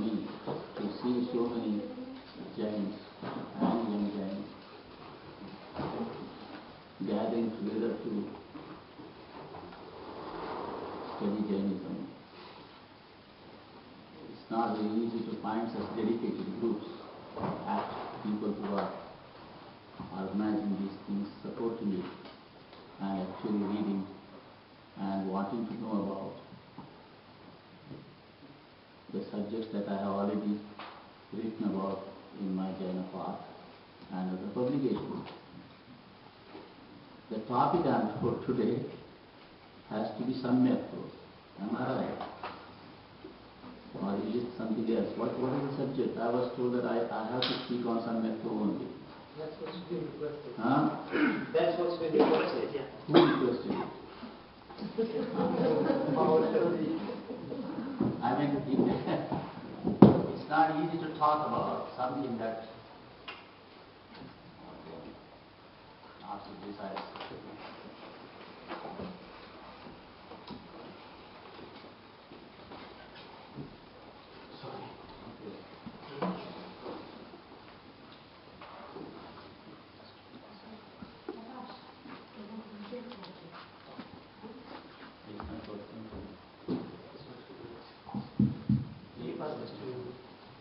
me to see so many Jains and young Jains gathering together to study Jainism. It's not very easy to find such dedicated groups, people who are organizing these things, supporting it, and actually reading and wanting to know about the subjects that I have already written about in my Jaina Path and other publications. The topic I am for today has to be Samyakto. Am I right? Or is it something else? What is the subject? I was told that I have to speak on Samyakto only. That's what's been requested. Huh? That's what's been requested, yeah. Who requested it? I mean, it's not easy to talk about something that after this I sorry.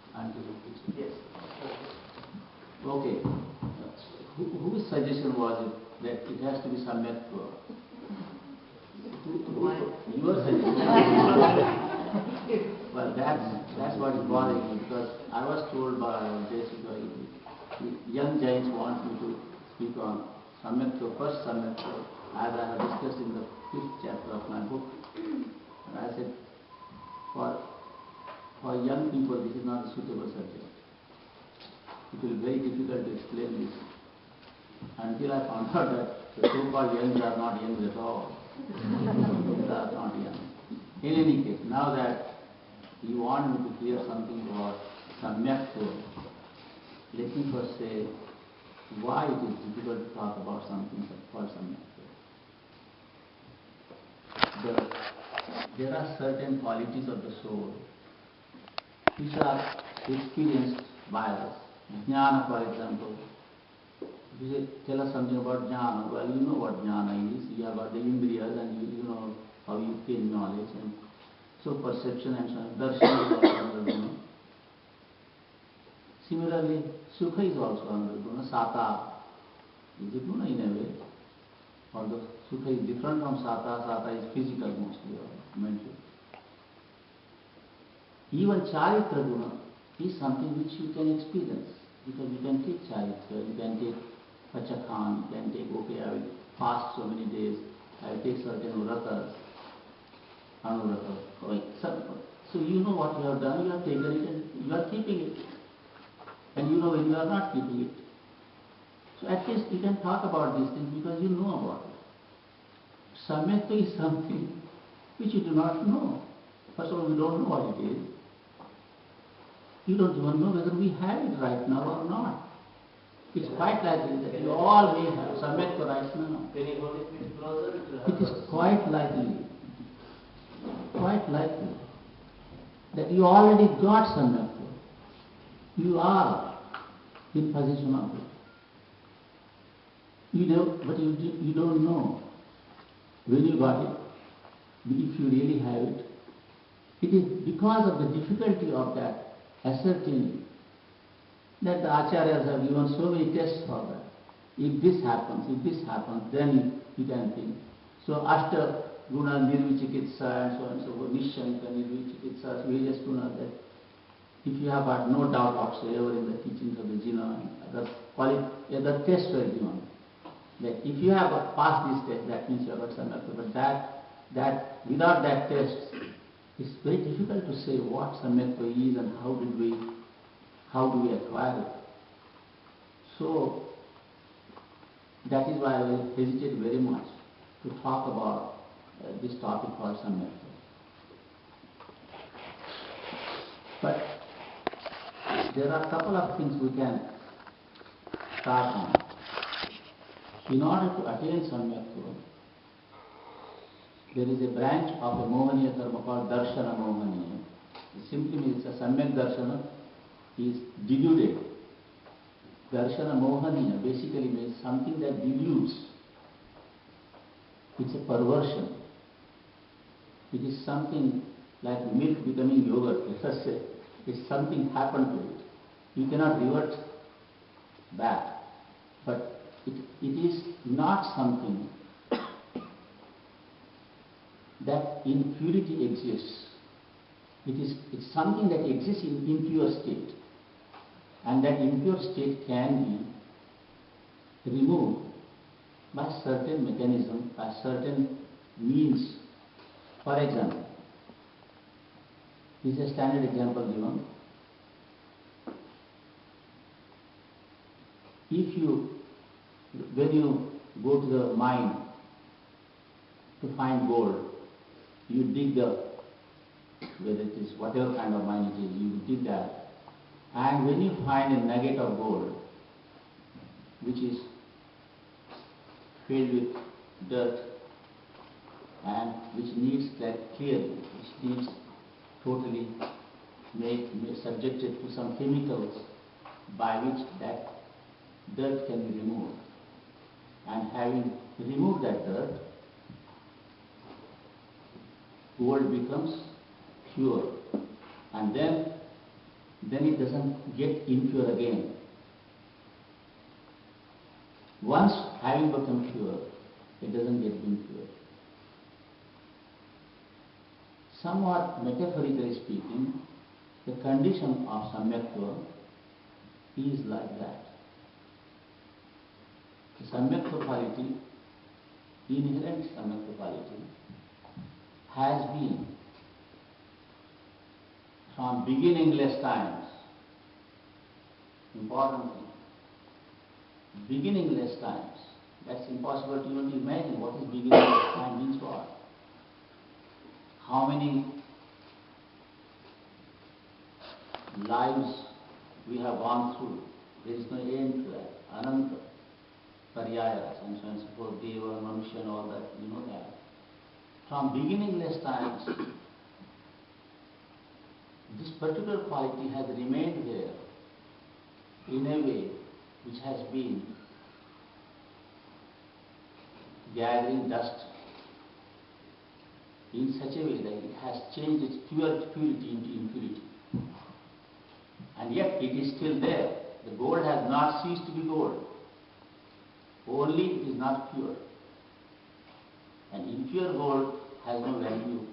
Okay. Yes. Okay. Whose suggestion was it that it has to be Samyakto? Your suggestion. Well, that's what is bothering me, because I was told by basically young Jains want me to speak on Samyakto, first Samyakto, as I have discussed in the 5th chapter of my book. And I said, for young people, this is not a suitable subject. It will be very difficult to explain this. Until I found out that the so-called youngs are not young at all. They are not young. In any case, now that you want me to clear something about Samyakto, let me first say why it is difficult to talk about something called Samyakto. There are certain qualities of the soul which are experienced by us. Jnana, for example. If you say, tell us something about jnana, well, you know what jnana is. You have got the indriyas and you know how you gain knowledge. And so perception and so on. Darshan is also under guna. Similarly, sukha is also under guna. Sata is a guna in a way. Although sukha is different from sata. Sata is physical mostly or mental. Even charitra guna is something which you can experience, because you can take charitra, you can take pachakhan, you can take, okay, I will fast so many days, I will take certain vratas, anuratas. So you know what you have done, you have taken it and you are keeping it. And you know when you are not keeping it. So at least you can talk about these things because you know about it. Samyakto is something which you do not know. First of all, we don't know what it is. You don't even know whether we have it right now or not. It's quite likely that you all may have Samyakto right now. It is quite likely that you already got Samyakto. You are in possession of it. You know, but you don't know when you got it, if you really have it. It is because of the difficulty of that ascertaining that the acharyas have given so many tests for that. If this happens, then you can think. So Ashta Guna Nirvichikitsa and so on and so forth, Nishanka Nirvichikitsa, various gunas that if you have got no doubt whatsoever in the teachings of the Jina, the tests were given. That if you have passed this test, that means you have got Samyakto. But that without that test, it's very difficult to say what Samyakto is and how do we acquire it. So that is why I will hesitate very much to talk about this topic called Samyakto. But there are a couple of things we can start on. In order to attain Samyakto, there is a branch of a Mohaniya dharma called Darshana Mohaniya. It simply means a Samyak Darshana is deluded. Darshana Mohaniya basically means something that deludes. It's a perversion. It is something like milk becoming yogurt, let us say. It's something happened to it. You cannot revert back. But it is not something that in purity exists. It's something that exists in impure state. And that impure state can be removed by certain mechanism, by certain means. For example, this is a standard example given. When you go to the mine to find gold, you dig whether it is whatever kind of mine it is, you dig that. And when you find a nugget of gold, which is filled with dirt and which needs clearing, which needs totally made subjected to some chemicals by which that dirt can be removed. And having removed that dirt, gold becomes pure. And then it doesn't get impure again. Once having become pure, it doesn't get impure. Somewhat metaphorically speaking, the condition of Samyaktva is like that. The Samyaktva quality, inherent Samyaktva quality, has been from beginningless times, important thing, beginningless times. That's impossible to even imagine. What is beginningless time means what? How many lives we have gone through. There is no end to that. Ananta, Paryayas, and so on and so forth, Deva, Manusha and all that, you know that. From beginningless times, this particular quality has remained there in a way which has been gathering dust in such a way that it has changed its purity into impurity. And yet it is still there. The gold has not ceased to be gold. Only it is not pure. And impure gold has no value.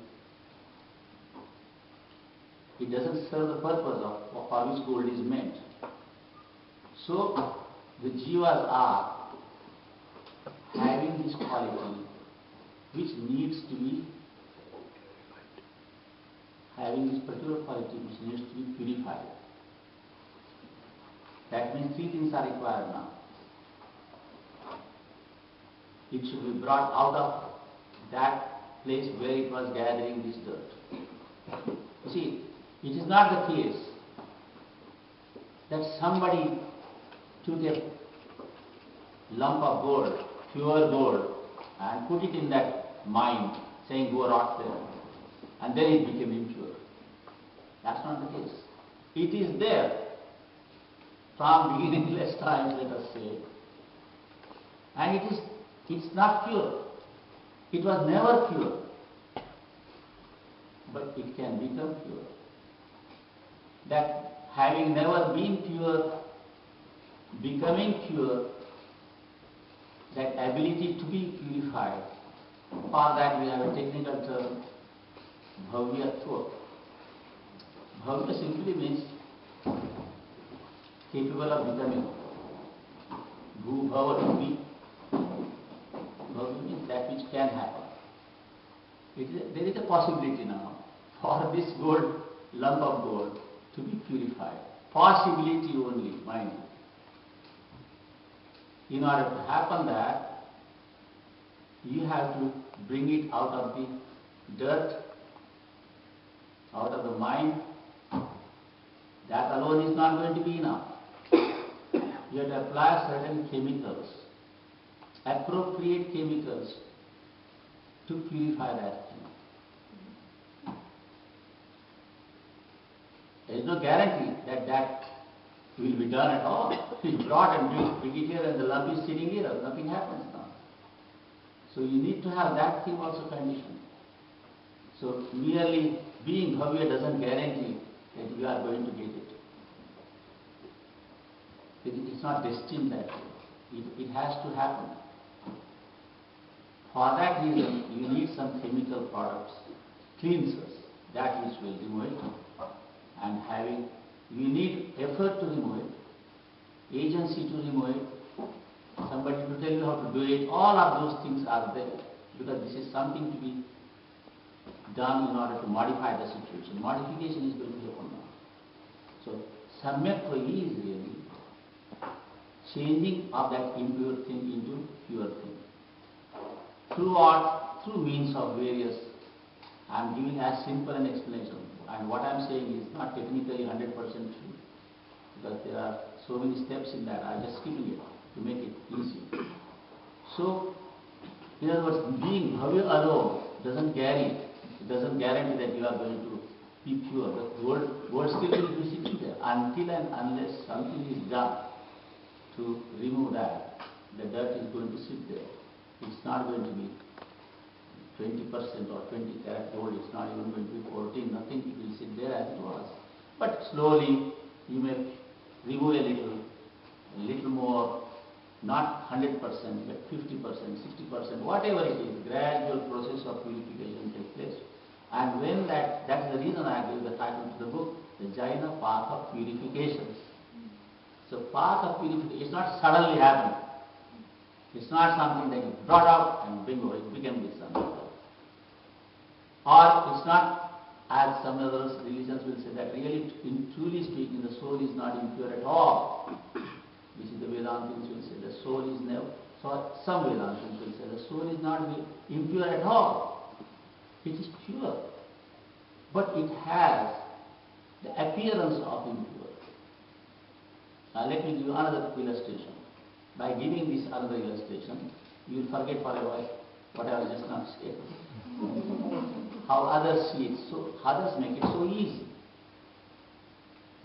It doesn't serve the purpose of for which gold is meant. So the jivas are having this quality which needs to be having this particular quality which needs to be purified. That means three things are required now. It should be brought out of that place where it was gathering this dirt. You see, it is not the case that somebody took a lump of gold, pure gold, and put it in that mine, saying go rot there, and then it became impure. That's not the case. It is there from beginningless times, let us say, and it's not pure. It was never pure, but it can become pure. That having never been pure, becoming pure, that ability to be purified, for that we have a technical term, bhavyatva. Bhavya simply means capable of becoming. Bhava, to be. Bhavya means that which can happen. There is a possibility now for this gold, lump of gold, to be purified. Possibility only, mind you. In order to happen that, you have to bring it out of the dirt, out of the mine. That alone is not going to be enough. You have to apply certain chemicals, appropriate chemicals, to purify that thing. There is no guarantee that that will be done at all. It's brought and bring it here and the lump is sitting here, nothing happens now. So you need to have that thing also conditioned. So merely being Bhavya doesn't guarantee that you are going to get it. It's not destined that way. It has to happen. For that reason, you need some chemical products, cleansers, that which will remove it. And you need effort to remove it, agency to remove it, somebody to tell you how to do it. All of those things are there because this is something to be done in order to modify the situation. Modification is going to happen now. So, Samyak Vayi is really changing of that impure thing into pure thing. Through means of various, I am giving as simple an explanation. And what I am saying is not technically 100% true. Because there are so many steps in that. I am just skipping it to make it easy. So, in other words, being Bhavya alone doesn't guarantee that you are going to be pure. The word still will be sitting there until and unless something is done to remove that. The dirt is going to sit there. It's not going to be 20% or 20 karat gold. It's not even going to be 14. Nothing. It will sit there as it was. But slowly you may remove a little more, not 100%, but 50%, 60%, whatever it is. Gradual process of purification takes place. And when that's the reason I gave the title to the book, the Jaina Path of Purifications. So path of purification, it's not suddenly happened. It's not something that you brought out and bingo, it became this something. Or it's not, as some other religions will say, that really, truly speaking, the soul is not impure at all. This is the Vedantins will say, the soul is never, so some Vedantins will say, the soul is not impure at all. It is pure. But it has the appearance of impure. Now let me give you another illustration. By giving this another illustration, you will forget for a while what I was just now saying. How others see it, so others make it so easy.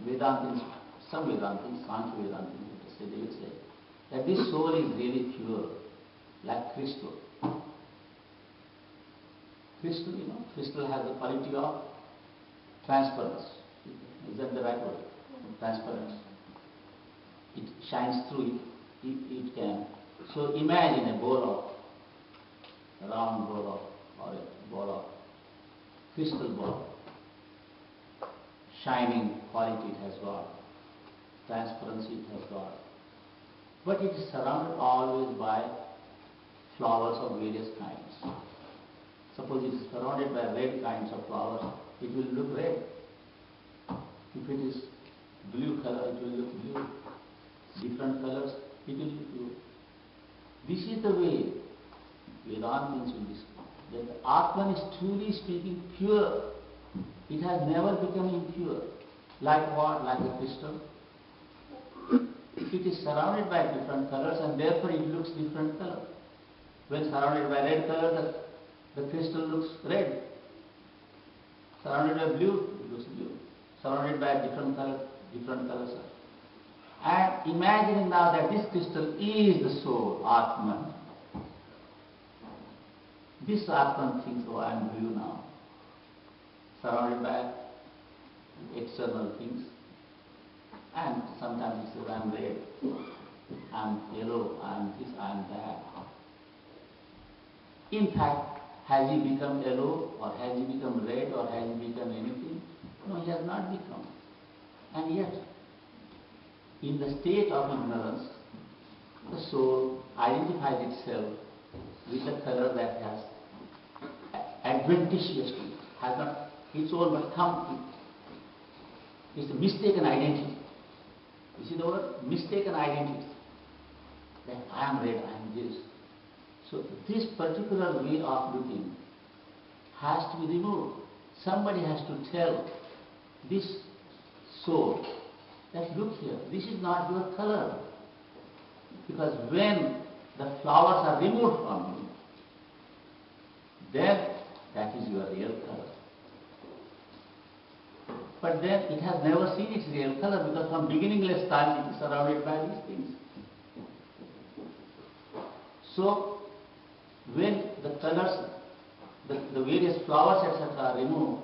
Vedantins, some Vedantins, Sankhya Vedantins, they will say that this soul is really pure, like crystal. Crystal, crystal has the quality of transparency. Is that the right word? Transparency. It shines through it. It can. So imagine a round ball or a ball of crystal ball. Shining quality it has got. Transparency it has got. But it is surrounded always by flowers of various kinds. Suppose it is surrounded by red kinds of flowers, it will look red. If it is blue color, it will look blue. Different colors, it will look blue. This is the way Vedantins will describe. That the Atman is truly speaking pure. It has never become impure. Like what? Like a crystal. It is surrounded by different colors and therefore it looks different color. When surrounded by red color, the crystal looks red. Surrounded by blue, it looks blue. Surrounded by different colors. And imagine now that this crystal is the soul, Atman. This Atman thinks, oh, I am blue now. Surrounded by external things. And sometimes he says, I am red, I am yellow, I am this, I am that. In fact, has he become yellow, or has he become red, or has he become anything? No, he has not become. And yet, in the state of ignorance, the soul identifies itself with the color that has adventitious to it, has not its own but come to it. It's a mistaken identity. You see the word? Mistaken identity. That I am red, I am this. So this particular way of looking has to be removed. Somebody has to tell this soul that look here, this is not your color. Because when the flowers are removed from you, then that is your real color. But then it has never seen its real color because from beginningless time it is surrounded by these things. So when the colors, the various flowers etc. are removed,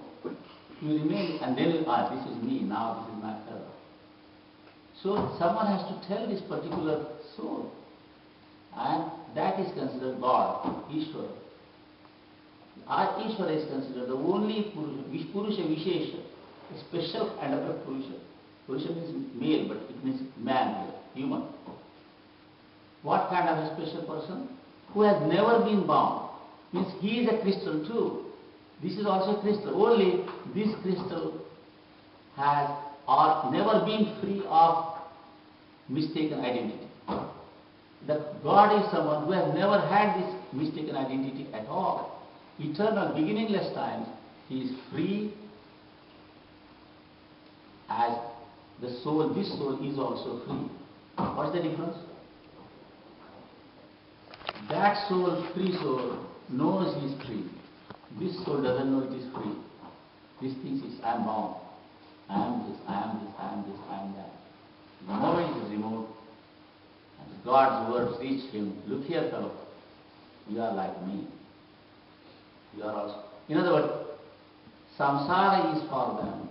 you remain and then this is me, now this is my color. So someone has to tell this particular soul, and that is considered God, Ishvara. Ishvara is considered the only Purusha Vishesha, a special kind of a Purusha. Purusha means male, but it means man here, human. What kind of a special person? Who has never been bound. Means he is a crystal too. This is also a crystal. Only this crystal has never been free of mistaken identity. The God is someone who has never had this mistaken identity at all. Eternal, beginningless times, he is free as the soul, this soul is also free. What's the difference? That soul, free soul, knows he is free. This soul doesn't know it is free. This thinks I am bound. I am this, I am this, I am this, I am that. The moment it is removed, and God's words reach him, look here fellow, you are like me. You are also. In other words, samsara is for them.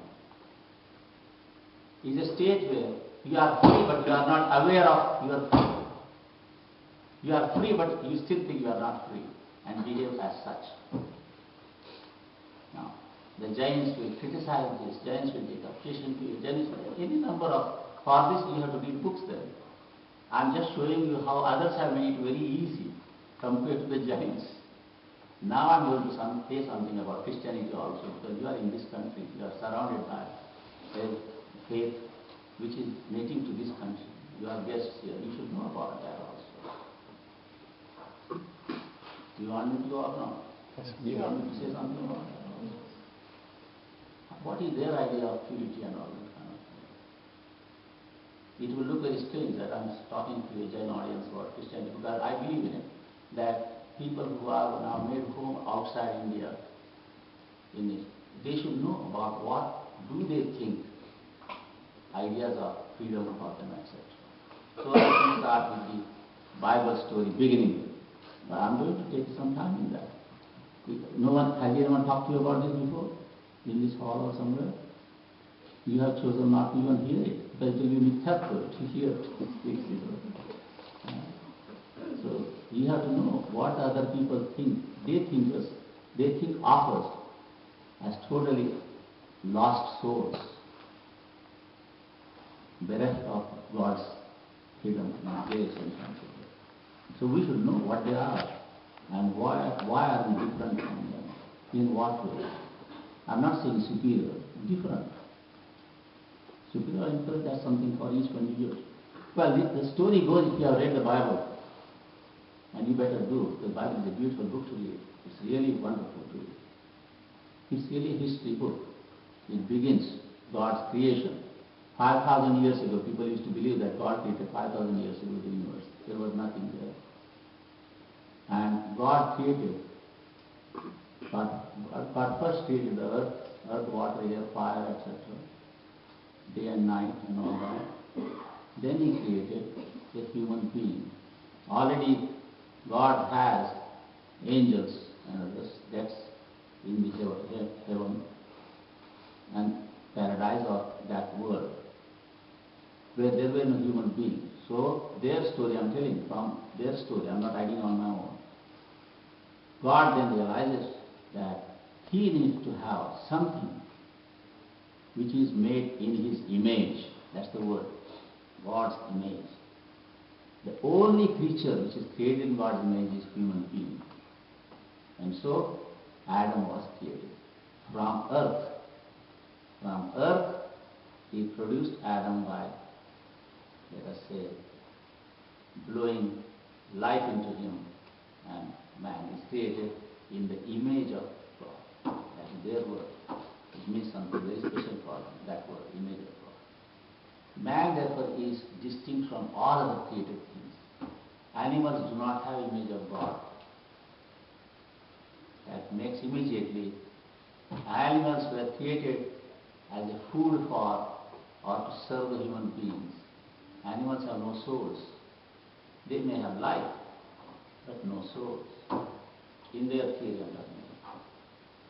It is a state where you are free but you are not aware of your freedom. You are free but you still think you are not free and behave as such. Now, the Jains will criticize this, Jains will take objection to it, Jains will any number of, for this you have to read books then. I am just showing you how others have made it very easy compared to the Jains. Now I am going to say something about Christianity also, because you are in this country, you are surrounded by a faith which is native to this country. You are guests here, you should know about that also. Do you want me to go or not? Yes, Do you want me to say something about that also? What is their idea of purity and all that kind of thing? It will look very strange that I am talking to a Jain audience about Christianity, because I believe in it, that people who are now made home outside India, they should know about what do they think ideas of freedom for them, etc. So I can start with the Bible story beginning. But I am going to take some time in that. No one, has anyone talked to you about this before? In this hall or somewhere? You have chosen not to even hear it, because it will be mithyattva to hear it. So you have to know what other people think. They think of us as totally lost souls, bereft of God's freedom and grace and something. So we should know what they are and why are we different from them, in what way. I am not saying superior, different. Superior and inferior, that's something for each individual. Well, the story goes, if you have read the Bible, and you better do, the Bible is a beautiful book to read. It's really wonderful to read. It's really a history book. It begins God's creation. 5,000 years ago, people used to believe that God created 5,000 years ago the universe. There was nothing there. And God created, God first created the earth, water, air, fire, etc. Day and night and all that. Then He created a human being. Already God has angels and others, that's in the heaven and paradise or that world, where there were no human beings. So their story, I am telling from their story, I am not writing on my own. God then realizes that He needs to have something which is made in His image. That's the word, God's image. The only creature which is created in God's image is human being. And so Adam was created from earth. From earth He produced Adam by, let us say, blowing life into him, and man is created in the image of God. That is their word. It means something very special for them, that word, image of God. Man therefore is distinct from all other created things. Animals do not have image of God. That makes immediately animals were created as a food for or to serve the human beings. Animals have no souls. They may have life, but no souls. In their theory, I'm talking about.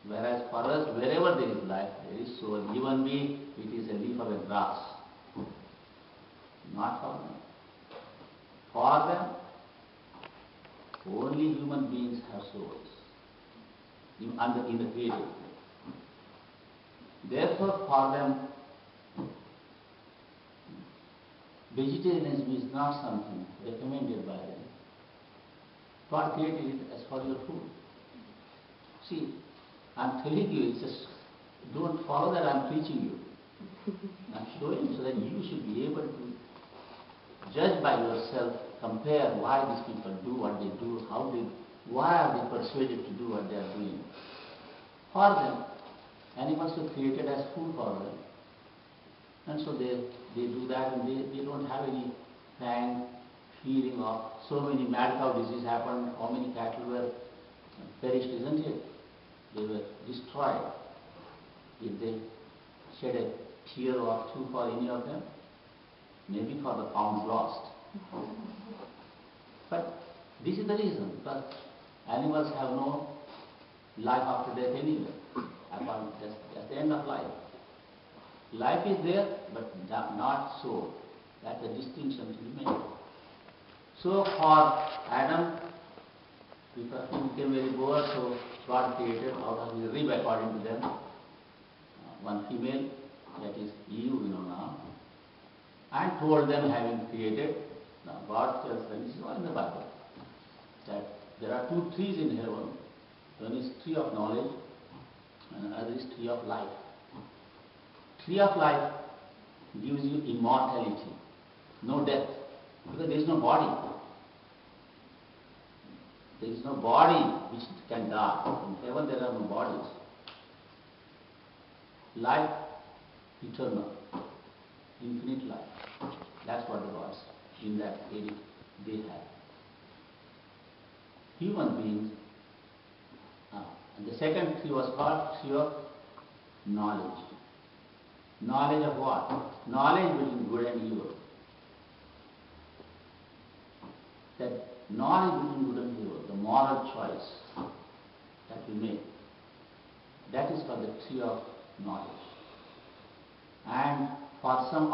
Whereas for us, wherever there is life, there is soul. Even we, it is a leaf of a grass. Not for them. For them, only human beings have souls in the creative. Therefore, for them, vegetarianism is not something recommended by them. God created it as for your food. See, I'm telling you, it's just don't follow that I'm preaching you. I'm showing so that you should be able to judge by yourself, compare why these people do what they do, why are they persuaded to do what they are doing. For them, animals were created as food for them. And so they do that, and they don't have any pang, feeling of so many mad cow disease happened, how many cattle were perished, isn't it? They were destroyed. Did they shed a tear or two for any of them? Maybe for the pounds lost. But this is the reason, because animals have no life after death anyway. That's the end of life. Life is there, but not soul. That's a distinction to be made. So for Adam, he became very poor, so God created out of his rib, according to them, one female, that is Eve, we know now, and told them, having created, now God tells them, this is all in the Bible, that there are two trees in heaven. One is tree of knowledge, and another is tree of life. Tree of life gives you immortality, no death, because there is no body. There is no body which can die. In heaven there are no bodies. Life, eternal, infinite life. That's what the gods in that area they have. Human beings, and the second tree was called tree of knowledge. Knowledge of what? Knowledge between good and evil. That knowledge between good and evil, the moral choice that we make, that is called the tree of knowledge. And for some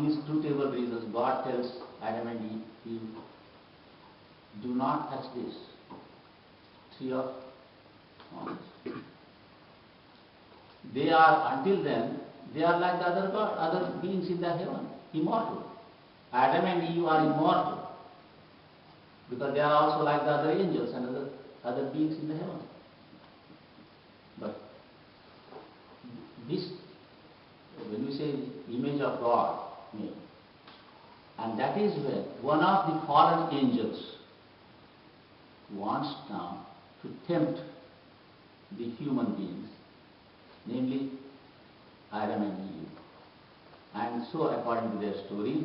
inscrutable reasons, God tells Adam and Eve, do not touch this tree of knowledge. They are, until then, they are like the other beings in the heaven, immortal. Adam and Eve are immortal, because they are also like the other angels and other beings in the heaven. But this, when we say image of God, and that is where one of the fallen angels wants now to tempt the human beings, namely Adam and Eve. And so, according to their story,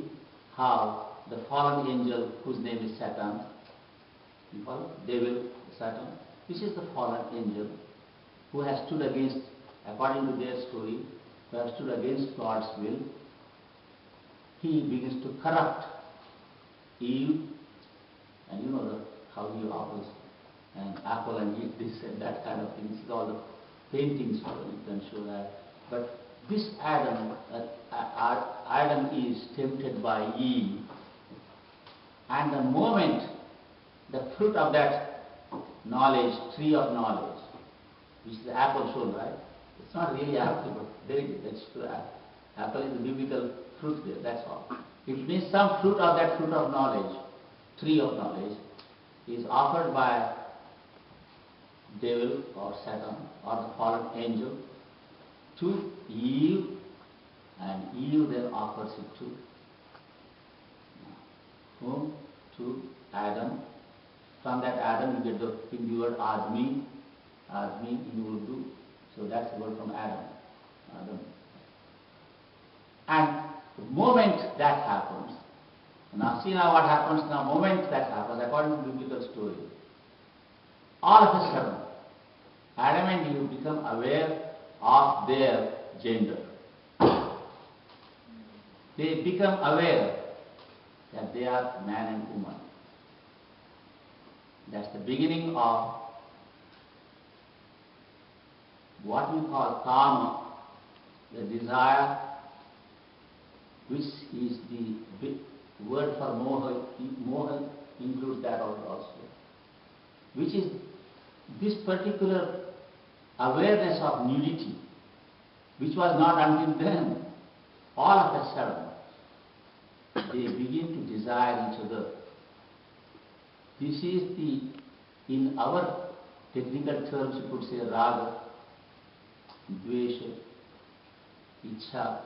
how the fallen angel, whose name is Satan, you follow? Devil, Satan, this is the fallen angel who has stood against, according to their story, who has stood against God's will. He begins to corrupt Eve, and you know how he offers an apple and eat this and that kind of things. All the paintings you can show that. But this Adam is tempted by Eve, and the moment the fruit of that knowledge, tree of knowledge, which is the apple shown, right? It's not really apple, but there it is. That's true. Apple is the biblical fruit there, that's all. It means some fruit of that fruit of knowledge, tree of knowledge, is offered by devil or Satan or the fallen angel to Eve, and Eve then offers it to whom? To Adam. From that Adam you get the Hindi word Admi in Urdu. So that's the word from Adam. And the moment that happens, now see now what happens now, moment that happens, according to the biblical story, all of a sudden, Adam and Eve become aware of their gender. they become aware that they are man and woman. That's the beginning of what we call kama, the desire, which is the word for moha. Moha includes that also, which is this particular awareness of nudity, which was not until then. All of a sudden, they begin to desire each other. This is the, in our technical terms, you could say raga, dvesha, ichha,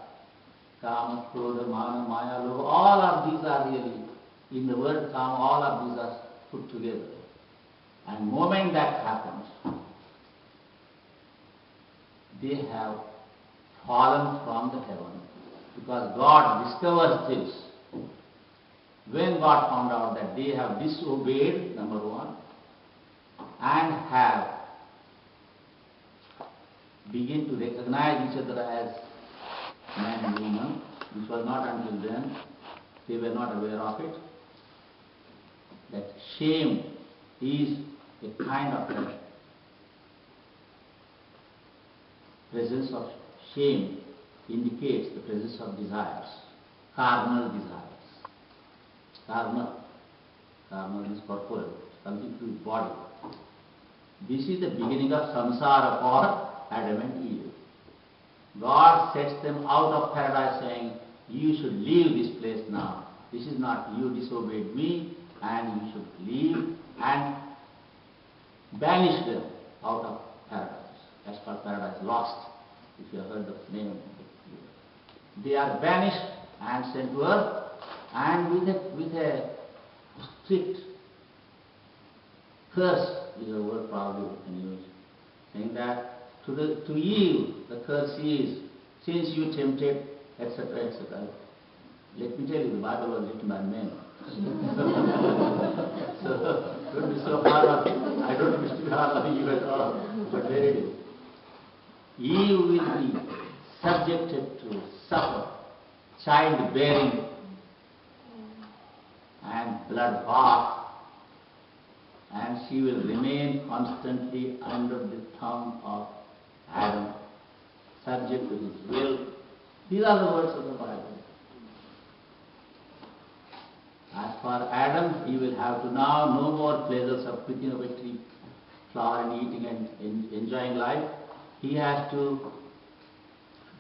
kama, krodha, mana, maya, lobha. All of these are really, in the word kama, all of these are put together. And the moment that happens, they have fallen from the heaven, because God discovers this. When God found out that they have disobeyed, number one, and have begin to recognize each other as man and woman, which was not until then, they were not aware of it, that shame is a kind of a presence of shame, indicates the presence of desires, carnal desires. Karma is corporeal, something to his body. This is the beginning of samsara for Adam and Eve. God sets them out of paradise saying, you should leave this place now. This is not, you disobeyed me, and you should leave, and banish them out of paradise. That's called Paradise Lost, if you have heard the name. They are banished and sent to earth, and with a strict curse is a word probably we can use, saying that to Eve the curse is, since you tempted, etc., etc. Let me tell you, the Bible was written by men. So don't be so hard on me. I don't wish to be hard on you at all, but there it is. Eve will be subjected to suffer childbearing and blood bath, and she will remain constantly under the thumb of Adam, subject to his will. These are the words of the Bible. As for Adam, he will have to now no more pleasures of picking up a tree flower and eating and enjoying life. He has to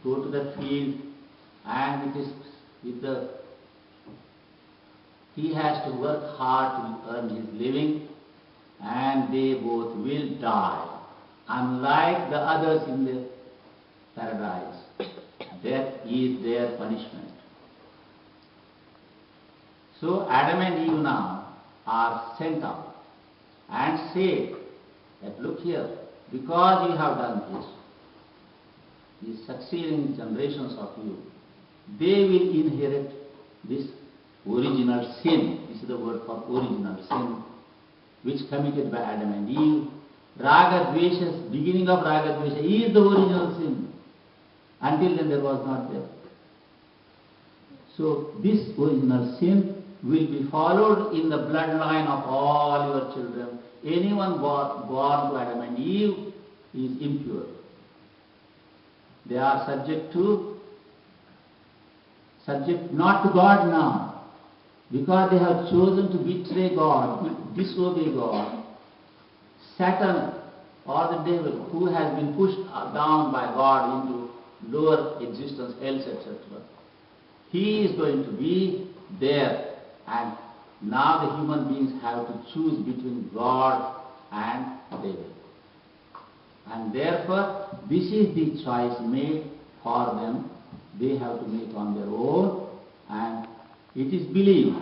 go to the field, and it is with the he has to work hard to earn his living, and they both will die. Unlike the others in the paradise, death is their punishment. So Adam and Eve now are sent out and say that, look here, because you have done this, these succeeding generations of you, they will inherit this original sin. This is the word for original sin, which committed by Adam and Eve. Raga Dvesha, beginning of Raga Dvesha is the original sin. Until then there was not there. So this original sin will be followed in the bloodline of all your children. Anyone born to Adam and Eve is impure. They are subject not to God now, because they have chosen to betray God, disobey God. Satan, or the devil, who has been pushed down by God into lower existence, else, etc., he is going to be there, and now the human beings have to choose between God and devil. And therefore, this is the choice made for them. They have to make on their own, and it is believed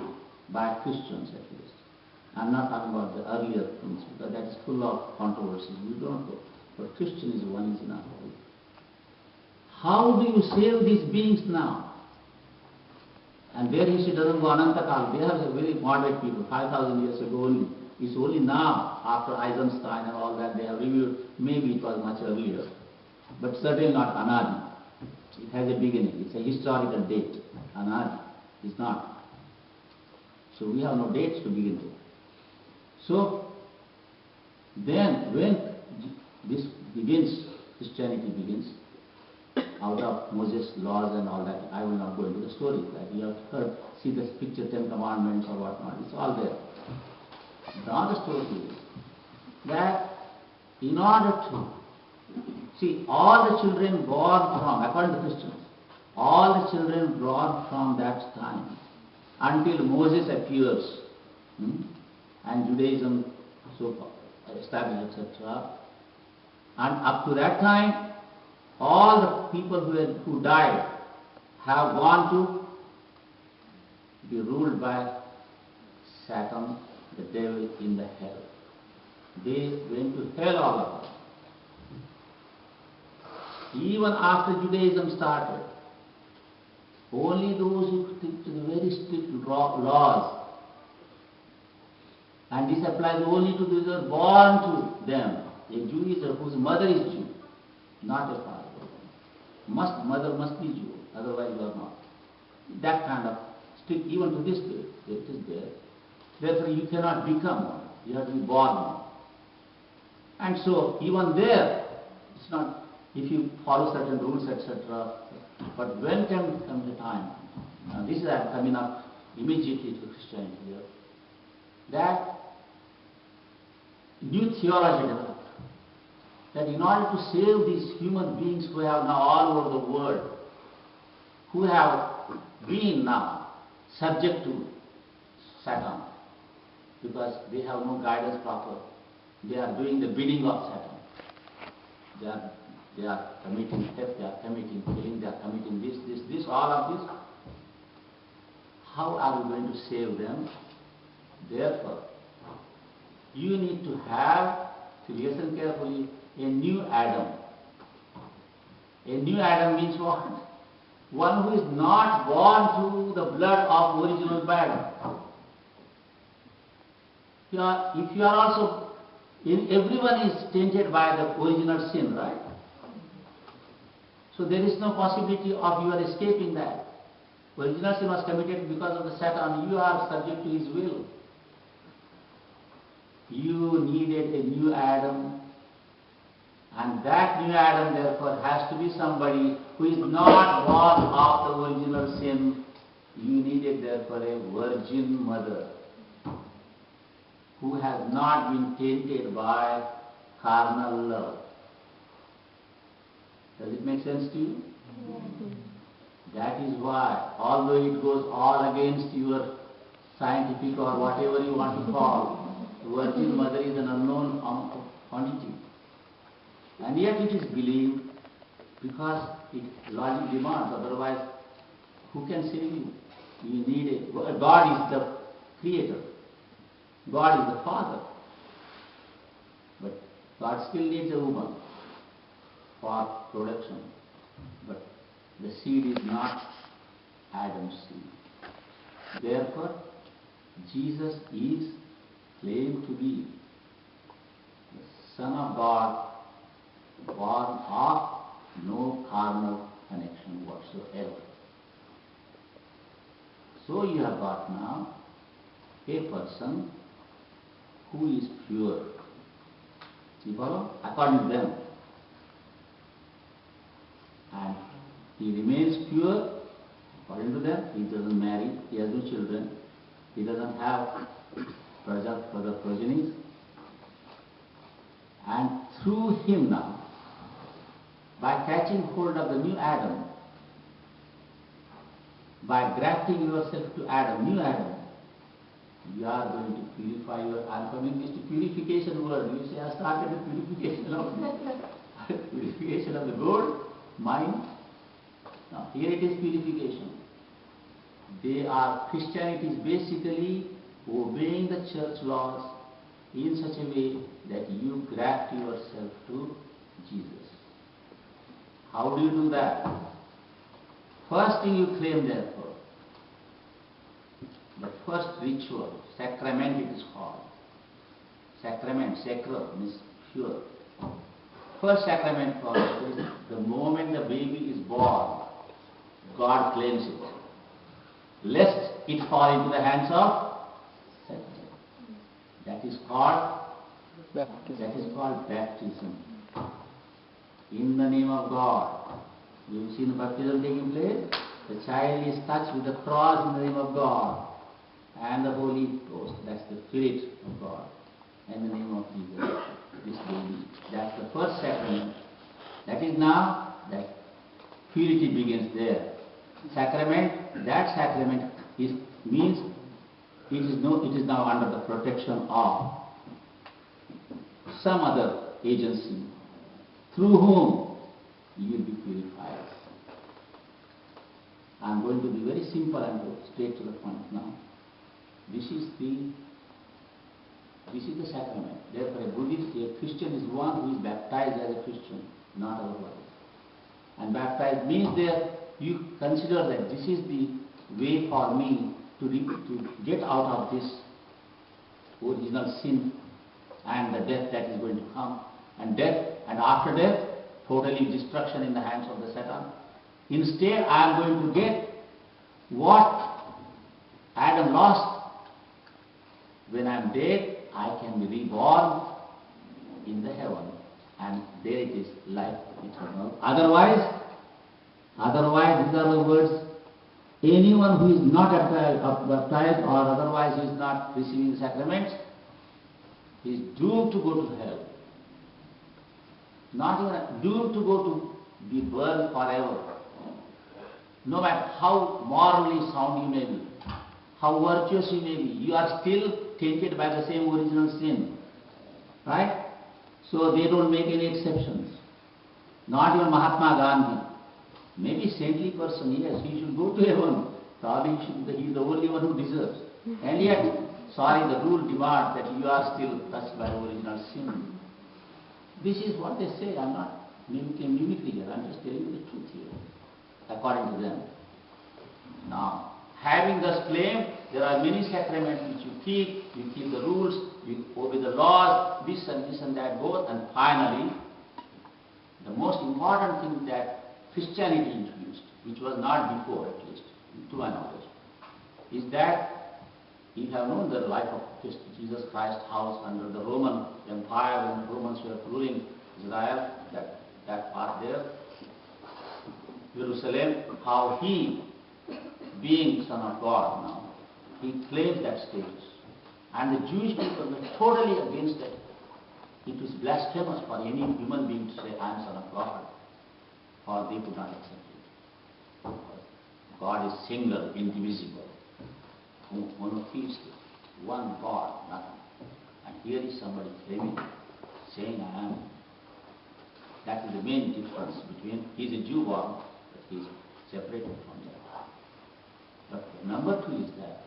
by Christians at least. I'm not talking about the earlier things, because that is full of controversies. We don't go. But Christianism one is enough. How do you save these beings now? And their history doesn't go Anantakal. They are very moderate people, 5,000 years ago only. It's only now, after Eisenstein and all that, they have reviewed. Maybe it was much earlier, but certainly not Anadi. It has a beginning. It's a historical date. Anadi is not. So we have no dates to begin with. So then when this begins, Christianity begins, out of Moses' laws and all that, I will not go into the story. That you have heard, see this picture, 10 Commandments or whatnot, it's all there. The other story is that in order to, see, all the children born from, according to Christians, all the children born from that time until Moses appears, and Judaism so established, etc. And up to that time, all the people who died have gone to be ruled by Satan, the devil in the hell. They went to hell, all of them. Even after Judaism started, only those who stick to the very strict laws, and this applies only to those who are born to them. A Jew is whose mother is Jew, not a father. Mother must be Jew, otherwise you are not. That kind of strict, even to this day, it is there. Therefore you cannot become one, you have to be born one. And so even there, it's not, if you follow certain rules, etc. But when comes the time, this is coming up immediately to Christianity here, that new theology developed. That in order to save these human beings who have now all over the world, who have been now subject to Satan, because they have no guidance proper, they are doing the bidding of Satan. They are committing theft, they are committing killing, they are committing this, all of this. How are we going to save them? Therefore, you need to have, if you listen carefully, a new Adam. A new Adam means what? One who is not born through the blood of original Adam. If you are also, everyone is tainted by the original sin, right? So there is no possibility of your escaping that. Original sin was committed because of the Satan. You are subject to his will. You needed a new Adam, and that new Adam therefore has to be somebody who is not born of the original sin. You needed therefore a virgin mother who has not been tainted by carnal love. Does it make sense to you? That is why, although it goes all against your scientific or whatever you want to call, Virgin Mother is an unknown quantity. And yet it is believed because it logic demands, otherwise who can save you? You need it. God is the creator. God is the father. But God still needs a woman for production. But the seed is not Adam's seed. Therefore, Jesus is claimed to be the Son of God, born of no carnal connection whatsoever. So you have got now a person who is pure. You follow? According to them. And he remains pure according to them. He doesn't marry, he has no children, he doesn't have further progenies. And through him now, by catching hold of the new Adam, by grafting yourself to Adam, new Adam, you are going to purify your, I am coming this to purification word. You say I started the purification of the gold, mind. Now here it is purification. Christianity is basically obeying the church laws in such a way that you graft yourself to Jesus. How do you do that? First thing you claim therefore, the first ritual, sacrament it is called. Sacrament, sacral means pure. First sacrament for is the moment the baby is born. God claims it, lest it fall into the hands of Satan. That is called baptism. In the name of God. You've seen baptism taking place? The child is touched with the cross in the name of God and the Holy Ghost. That's the Spirit of God. In the name of Jesus, this baby. That's the first sacrament. That is now that purity begins there. Sacrament, that sacrament means it is now under the protection of some other agency through whom you will be purified. I am going to be very simple and go straight to the point now. This is the sacrament. Therefore, a Buddhist, a Christian is one who is baptized as a Christian, not otherwise. And baptized means there you consider that this is the way for me to get out of this original sin and the death that is going to come. And death, and after death, totally destruction in the hands of the Satan. Instead, I am going to get what Adam lost. When I am dead, I can be reborn in the heaven, and there it is, life eternal. Otherwise, these are the words, anyone who is not baptized or otherwise is not receiving the sacraments is doomed to go to hell. Not even doomed to go to be burned forever. No matter how morally sound you may be, how virtuous you may be, you are still tainted by the same original sin. Right? So they don't make any exceptions. Not even Mahatma Gandhi. Maybe saintly person, yes, he should go to heaven. Probably he is the only one who deserves. And yet, sorry, the rule demands that you are still touched by the original sin. This is what they say. I'm not mimicry here. I'm just telling you the truth here, according to them. Now, having thus claimed, there are many sacraments which you keep the rules, you obey the laws, this and that both, and finally, the most important thing that Christianity introduced, which was not before at least, to my knowledge, is that you have known the life of Jesus Christ house under the Roman Empire when the Romans were ruling Israel, that part there, Jerusalem, how he, being Son of God now, he claims that status. And the Jewish people were totally against it. It was blasphemous for any human being to say, I am Son of God, for they could not accept it. God is single, indivisible, monotheistic, one God, nothing. And here is somebody claiming, saying, I am. That is the main difference between, he is a Jew born, but he is separated from that. But number two is that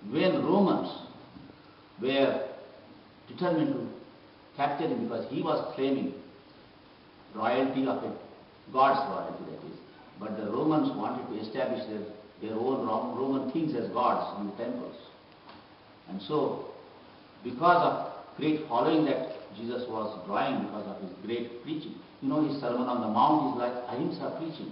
when Romans were determined to capture him because he was claiming royalty of it, God's royalty that is, but the Romans wanted to establish their own Roman kings as gods in the temples. And so, because of great following that Jesus was drawing because of his great preaching, you know, his Sermon on the Mount is like ahimsa preaching.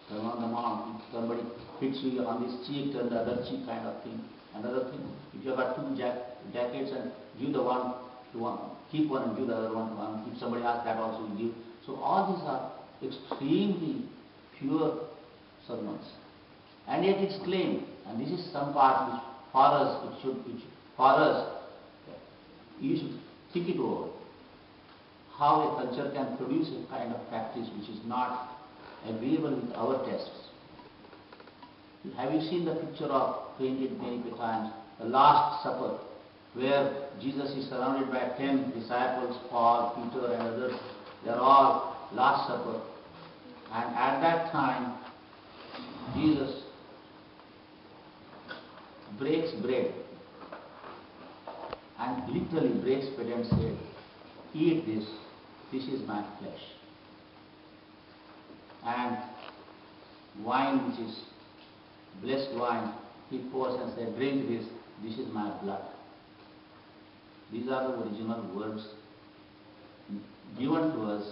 Sermon on the Mount, if somebody hits you on this cheek, turn the other cheek kind of thing. Another thing, if you have got two jackets and give the one to one, keep one and give the other one to one. If somebody asks, that also you give. So all these are extremely pure sermons. And yet it's claimed, and this is some part which for us, you should think it over. How a culture can produce a kind of practice which is not agreeable with our tastes. Have you seen the picture of, painted many times, the Last Supper, where Jesus is surrounded by 10 disciples, Paul, Peter and others. They are all Last Supper. And at that time, Jesus breaks bread and literally breaks bread and said, eat this is my flesh. And wine, which is blessed wine, he pours and said, drink this is my blood. These are the original words given to us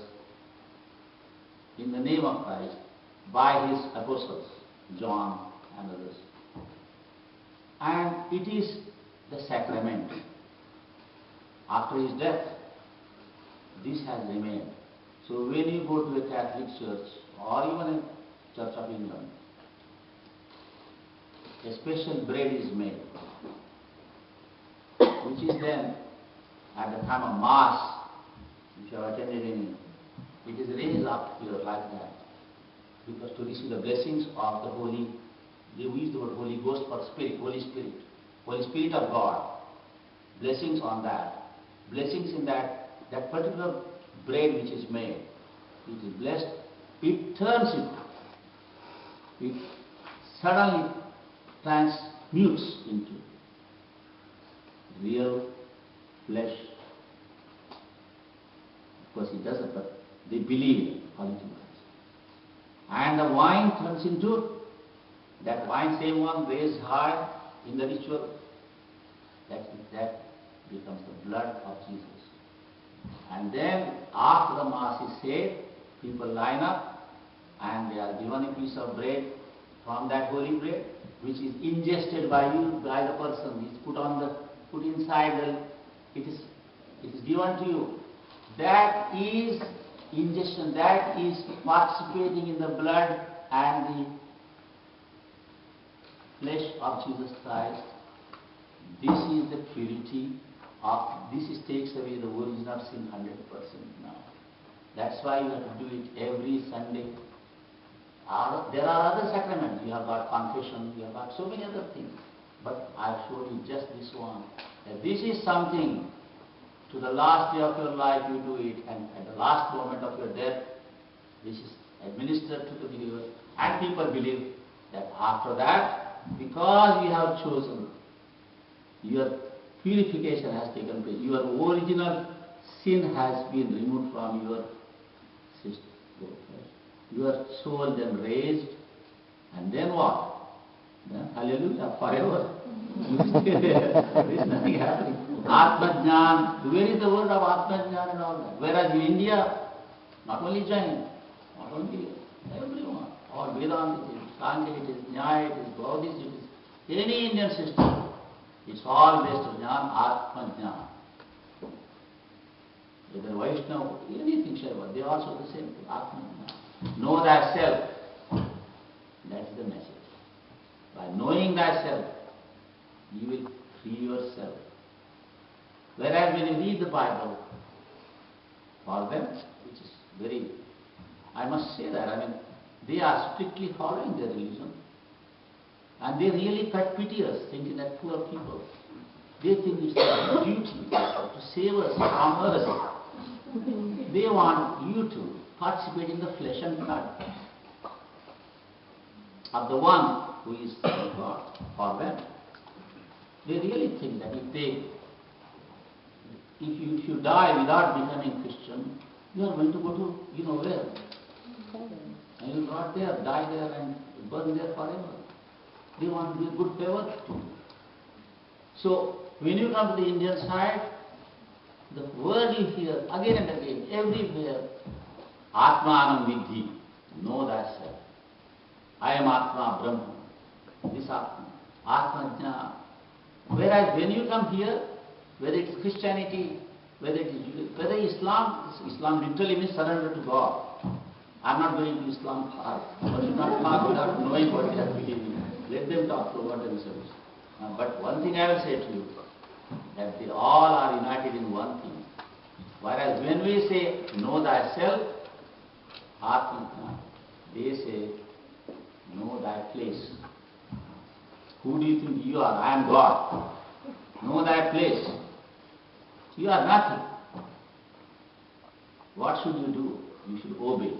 in the name of Christ by his apostles. John and others. And it is the sacrament. After his death, this has remained. So when you go to a Catholic church or even a Church of England, a special bread is made, which is then at the time of Mass, if you have attended any, it is raised up here like that, because to receive the blessings of the Holy, they use the word Holy Ghost for Spirit, Holy Spirit of God, blessings on that, blessings in that particular bread which is made, it is blessed, it turns it suddenly transmutes into real flesh. Of course it doesn't, but they believe it, according to Christ. And the wine turns into, that wine, same one raised high in the ritual, that becomes the blood of Jesus. And then after the Mass is said, people line up and they are given a piece of bread from that holy bread, which is ingested by you, by the person. It's put inside it is given to you. That is ingestion, that is participating in the blood and the flesh of Jesus Christ. This is the purity of, takes away the original sin 100% now. That's why you have to do it every Sunday. There are other sacraments. You have got confession, you have got so many other things. But I have showed you just this one. That this is something, to the last day of your life you do it, and at the last moment of your death, this is administered to the believer. And people believe that after that, because you have chosen, your purification has taken place, your original sin has been removed from your system. Your soul then raised, and then what? Then hallelujah, forever. You stay there. There is nothing happening. Atma Jnana, where is the word of Atma Jnana and all that? Whereas in India, not only Jain, not only everyone, all Vedanta, it is Sankhya, it is Nyaya, it is Buddhist, it is any Indian system, it's all based on Jnana, Atma Jnana. Whether Vaishnava, anything Shaiva, they also the same thing, Atma Jnana. Know thyself. That's the message. By knowing thyself, you will free yourself. Whereas when you read the Bible, for them, which is very, I must say that, they are strictly following their religion. And they really quite pity us, thinking that poor people, they think it's their duty to save us from us. They want you to participate in the flesh and blood of the one who is God for them. They really think that if you die without becoming Christian, you are going to go to, you know where? And you will rot there, die there and burn there forever. They want to be a good favor to you. So, when you come to the Indian side, the word you hear again and again, everywhere, Atmanam Vidhi, know thyself. I am Atma, Brahma. This Atma. Atma Jnana. Whereas when you come here, whether it is Christianity, whether it is Judaism, whether Islam literally means surrender to God. I am not going to Islam part. One should not talk without knowing what they are believing. Let them talk about themselves. But one thing I will say to you, that they all are united in one thing. Whereas when we say, know thyself, Atma, they say, know thy place. Who do you think you are? I am God. Know thy place. You are nothing. What should you do? You should obey.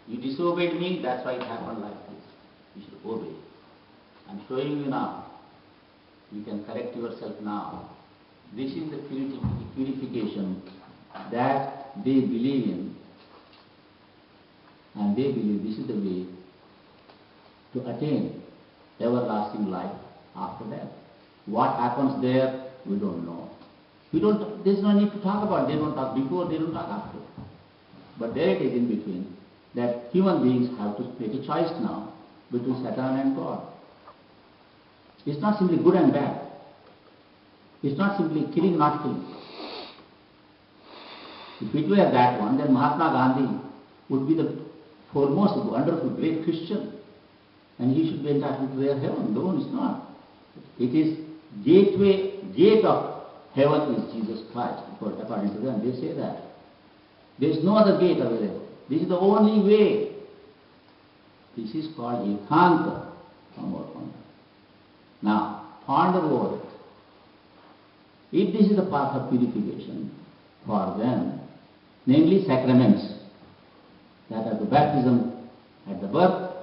You disobeyed me, that's why it happened like this. You should obey. I am showing you now. You can correct yourself now. This is the purification that they believe in. And they believe this is the way to attain everlasting life after death. What happens there, we don't know. There's no need to talk about it. They don't talk before, they don't talk after. But there it is in between, that human beings have to make a choice now. between Satan and God. It's not simply good and bad. It's not simply killing, not killing. If it were that one, then Mahatma Gandhi would be the foremost, wonderful, great Christian. And he should be entitled to their heaven. No, it's not. It is gate of heaven is Jesus Christ, according to them. They say that. There is no other gate available. This is the only way. This is called ekanta. Now, ponder over it. If this is the path of purification for them, namely sacraments, that are the baptism at the birth,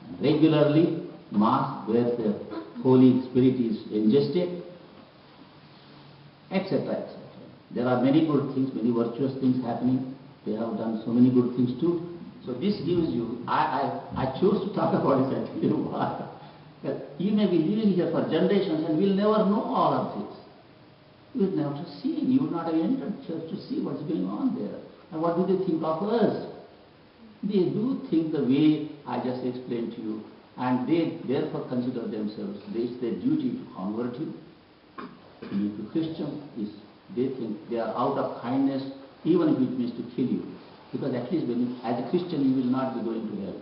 and regularly Mass where the Holy Spirit is ingested, etc., etc. There are many good things, many virtuous things happening. They have done so many good things too. So this gives you, I chose to talk about this, I tell you why. That you may be living here for generations and will never know all of this. You will never see, you would not have entered church to see what's going on there. And what do they think of us? They do think the way I just explained to you, and they therefore consider themselves, it's their duty to convert you. To be a Christian is, they think they are out of kindness, even if it means to kill you. Because at least when you, as a Christian, you will not be going to hell.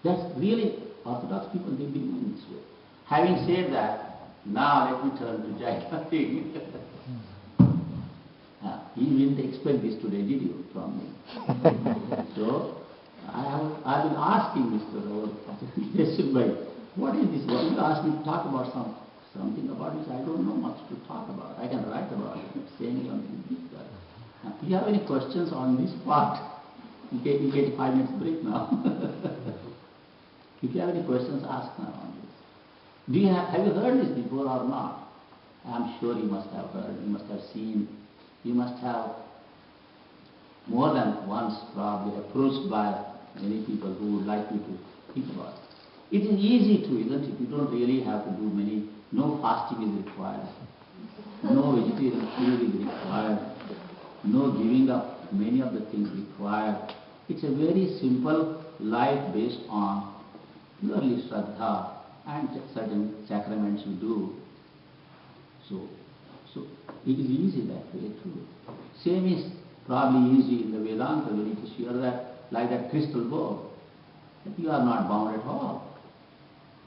That's really Orthodox people, they believe in this way. Having said that, now let me turn to Jaina thing. You didn't expect this today, did you, from me? So, I've been asking Mr. Yeshubhai, what is this? What you asked me to talk about something about which I don't know much to talk about. I can write about it, saying something like that. Do you have any questions on this part? You get a 5 minutes break now. If you have any questions, ask now on this. Have you heard this before or not? I'm sure you must have heard, you must have seen, you must have more than once probably approached by many people who would like you to think about it. It is easy to, isn't it? You don't really have to do many, no fasting is required, no vegetarian food is required, no giving up many of the things required. It's a very simple life based on purely Shraddha and certain sacraments you do. So it is easy that way too. Same is probably easy in the Vedanta when it is here that, like that crystal ball, that you are not bound at all.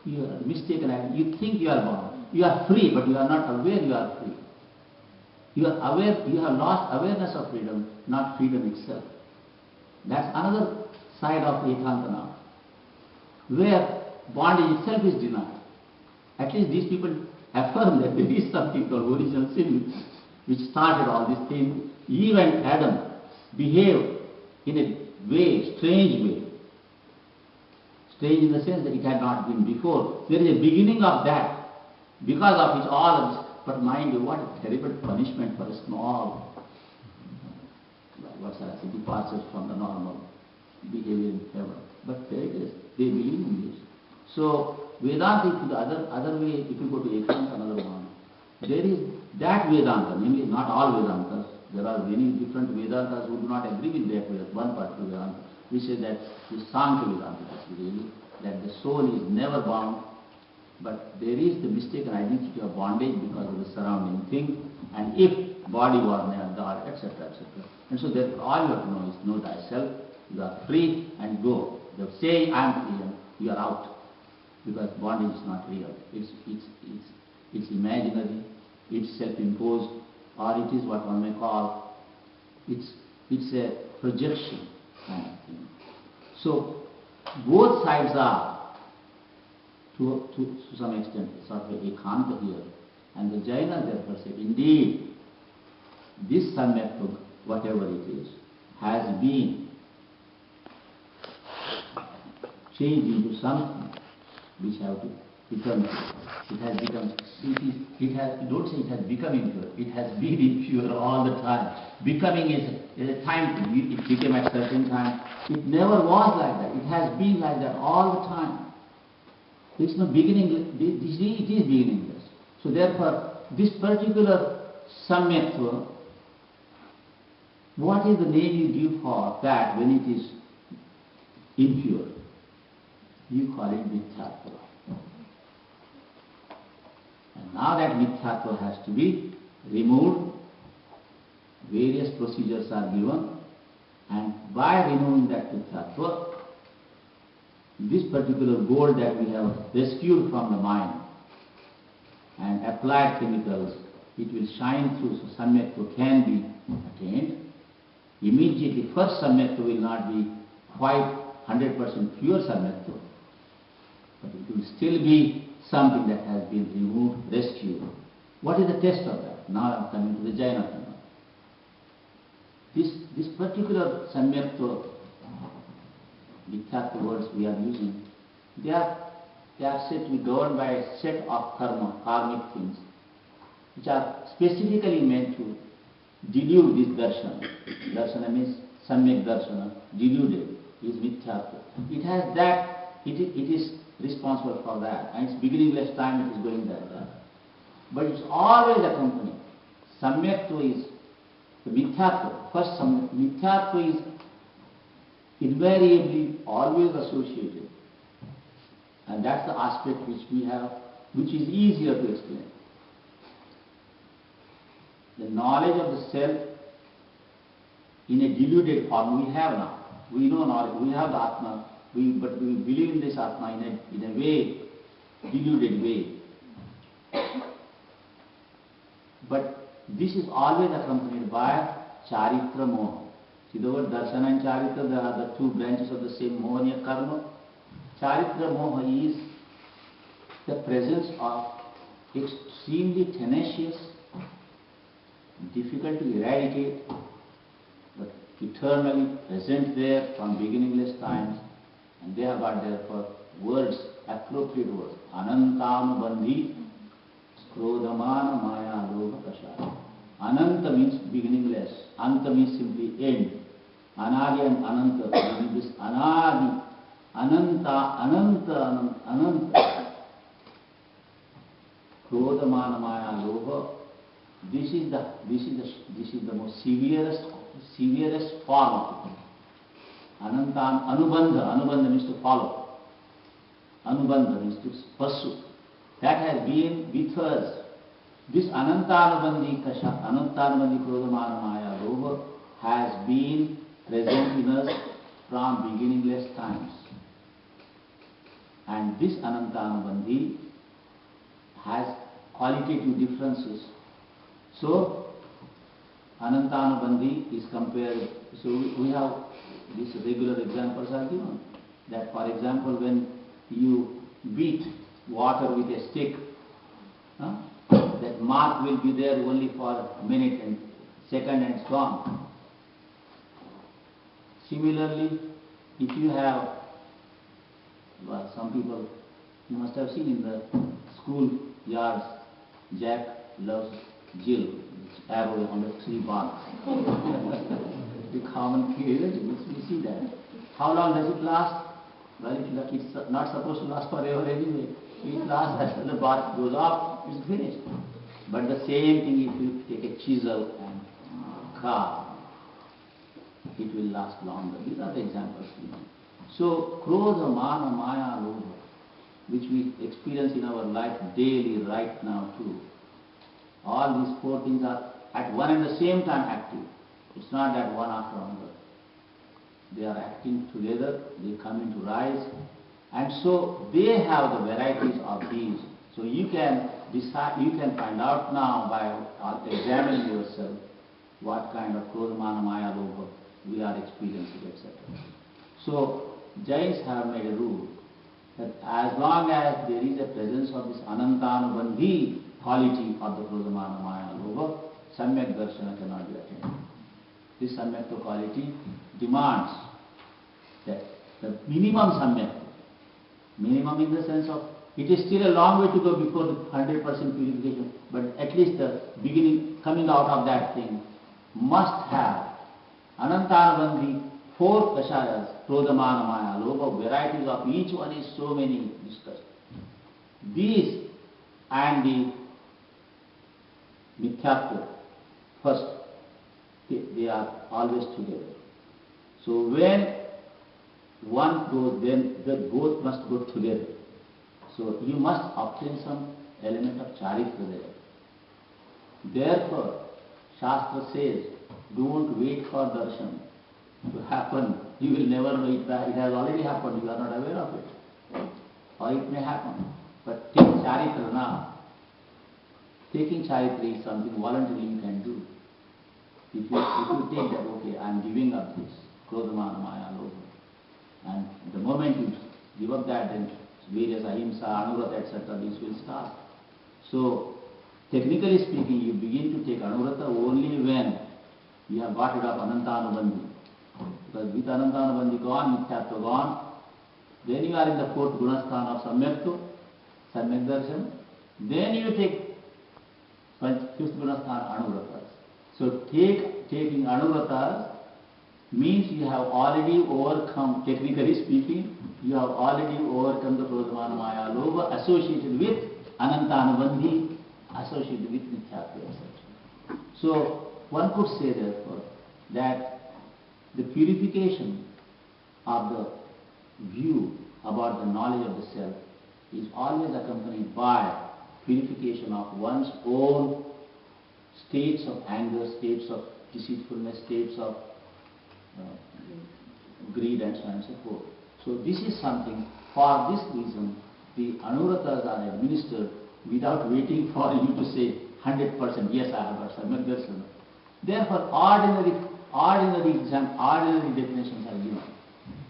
You are mistaken, you think you are bound. You are free, but you are not aware you are free. You are aware, you have lost awareness of freedom, not freedom itself. That's another side of ekanta now, where bondage itself is denied. At least these people affirm that there is something called original sin which started all these things. Even Adam behaved in a way, strange way. Strange in the sense that it had not been before. There is a beginning of that, because of which all of this. But mind you, what a terrible punishment for a small, departures from the normal behavior in heaven. But there it is. They believe in this. So Vedanta, the other way, if you go to Ekanta, another one, there is that Vedanta, namely not all Vedantas. There are many different Vedantas who do not agree with that one particular Vedanta. We say that the Sankhya Vedanta really, that the soul is never bound, but there is the mistaken identity of bondage because of the surrounding thing, and if body were near God, etc., etc. And so therefore all you have to know is know thyself, you are free and go. You say I am free and you are out. Because bondage is not real. It's imaginary, it's self-imposed, or it is what one may call, it's a projection kind of thing. So both sides are, to some extent, sort of ekanta here. And the Jainas therefore say, indeed, this samyaktva, whatever it is, has been changed into something which have to become, it has become, don't say it has become impure, it has been impure all the time. Becoming is a time, it became at a certain time. It never was like that. It has been like that all the time. There is no beginning, it is beginningless. So therefore, this particular samyaktva, what is the name you give for that when it is impure? you call it mithyatva. And now that mithyatva has to be removed, various procedures are given, and by removing that mithyatva, this particular gold that we have rescued from the mind and applied chemicals, it will shine through, so samyaktva can be attained. Immediately, first samyaktva will not be quite 100% pure samyaktva, but it will still be something that has been removed, rescued. What is the test of that? Now I am coming to the Jaina Dharma. This particular samyaktva, mithyatva words we are using, they are said to be governed by a set of karma, karmic things, which are specifically meant to delude this darshana. Darshana means samyak darshana, deluded, is mithyatva. It has that, it is responsible for that, and its beginningless time it is going like that. But it's always accompanied. Samyaktva is the mithyatva. First, mithyatva is invariably always associated. And that's the aspect which we have, which is easier to explain. The knowledge of the self in a deluded form we have now. We know knowledge, we have the Atma, but we believe in this Atma in a way, deluded way. But this is always accompanied by charitra moha. See the word darshana and charitra, they are the two branches of the same mohaniya karma. Charitra moha is the presence of extremely tenacious, difficult to eradicate, but eternally present there from beginningless times, and they have got therefore words, appropriate words. Anantanubandhi, skrodhamana maya lobha kashaya. Ananta means beginningless, anta means simply end. Anadi and ananta, meaning this anadi, ananta. Krodhamana maya lobha. This is the most severest form of it. Anantan anubandha means to follow. Anubandha means to pursue. That has been with us. This anantanubandhi krodhamana maya lobha has been present in us from beginningless times. And this anantanubandhi has qualitative differences. So, anantanubandhi is compared, so we have these regular examples are given. That for example, when you beat water with a stick, that mark will be there only for a minute and second and it's gone. Similarly, if you have, well, some people, you must have seen in the school yards, Jack loves Jill, arrow on the tree bark. The common curiosity, we see that. How long does it last? Well, it's not supposed to last forever anyway. It lasts until the bark goes off, it's finished. But the same thing if you take a chisel and carve, it will last longer. These are the examples. So, krodha, mana, maya, lobha, which we experience in our life daily right now too. All these four things are at one and the same time active. It's not that one after another. They are acting together, they come into rise, and so they have the varieties of these. So you can decide, you can find out now by examining yourself what kind of krodha, mana, maya, lobha we are experiencing, etc. So Jains have made a rule that as long as there is a presence of this anantanubandhi quality of the krodha, mana, maya, lobha, samyak darshana cannot be attained. This samyaktva quality demands that the minimum samyaktva, minimum in the sense of it is still a long way to go before the 100% purification, but at least the beginning, coming out of that thing, must have anantanubandhi, four kashayas, krodha, mana, maya, lobha, varieties of each one is so many discussed. These and the mithyatva, first, they are always together. So when one goes, then the both must go together. So you must obtain some element of charitra there. Therefore, Shastra says, don't wait for darshan to happen. You will never know it. It has already happened. You are not aware of it. Or it may happen. But take charitra now. Taking charitra is something voluntarily you can do. If you take that, okay, I am giving up this, krodhamana, maya, lobha. And the moment you give up that, then various ahimsa, anurata, etc., this will start. So, technically speaking, you begin to take anurata only when you have got rid of anantanubandhi. Because with anantanubandhi gone, mithyatva gone, then you are in the fourth gunasthana of samyaktu, samyak darshan. Then you take fifth gunasthana anuratas. So taking anuratas means you have already overcome, technically speaking, you have already overcome the krodhamana, maya, lobha associated with anantanubandhi, associated with mithyatva, etc. So one could say therefore that the purification of the view about the knowledge of the self is always accompanied by purification of one's own states of anger, states of deceitfulness, states of greed, and so on and so forth. So this is something, for this reason, the anuratas are administered without waiting for you to say 100%, yes, I have got samyak darsana. Therefore, ordinary definitions are given.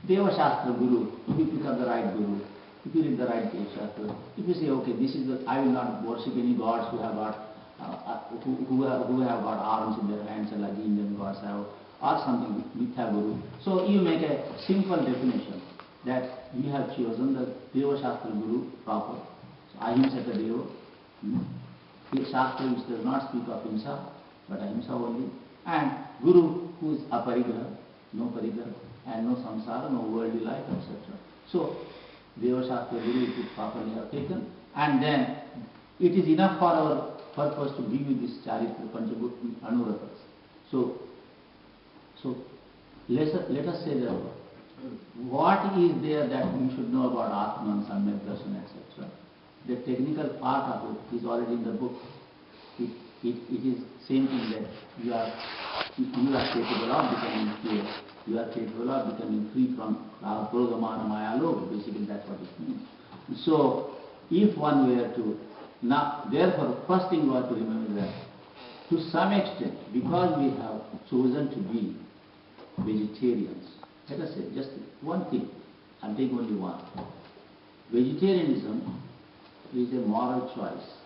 Deva Shastra Guru, if you pick up the right Guru, if you read the right Shastra, if you say, okay, this is the, I will not worship any gods who have got who have got arms in their hands like the Indian gods have, or something, Mithya Guru. So you make a simple definition that you have chosen the Deva Shastra Guru proper. So Ahimsaka Deva. The Shastra which does not speak of Himsa, but Ahimsa only. And Guru who is aparigraha, no parigraha, and no samsara, no worldly life, etc. So Deva Shastra Guru is properly have taken, and then it is enough for our purpose to give you this charitra, panchabhuti, anuratas. So let us say that what is there that you should know about Atman, Samyak Darshan, etc. The technical part of it is already in the book. It is same thing that you are capable of becoming clear. You are capable of becoming free from krodhamana, maya, lobha. Basically, that's what it means. So, if one were to now, therefore, first thing you have to remember that to some extent, because we have chosen to be vegetarians, let us say just one thing, I'm taking only one. Vegetarianism is a moral choice.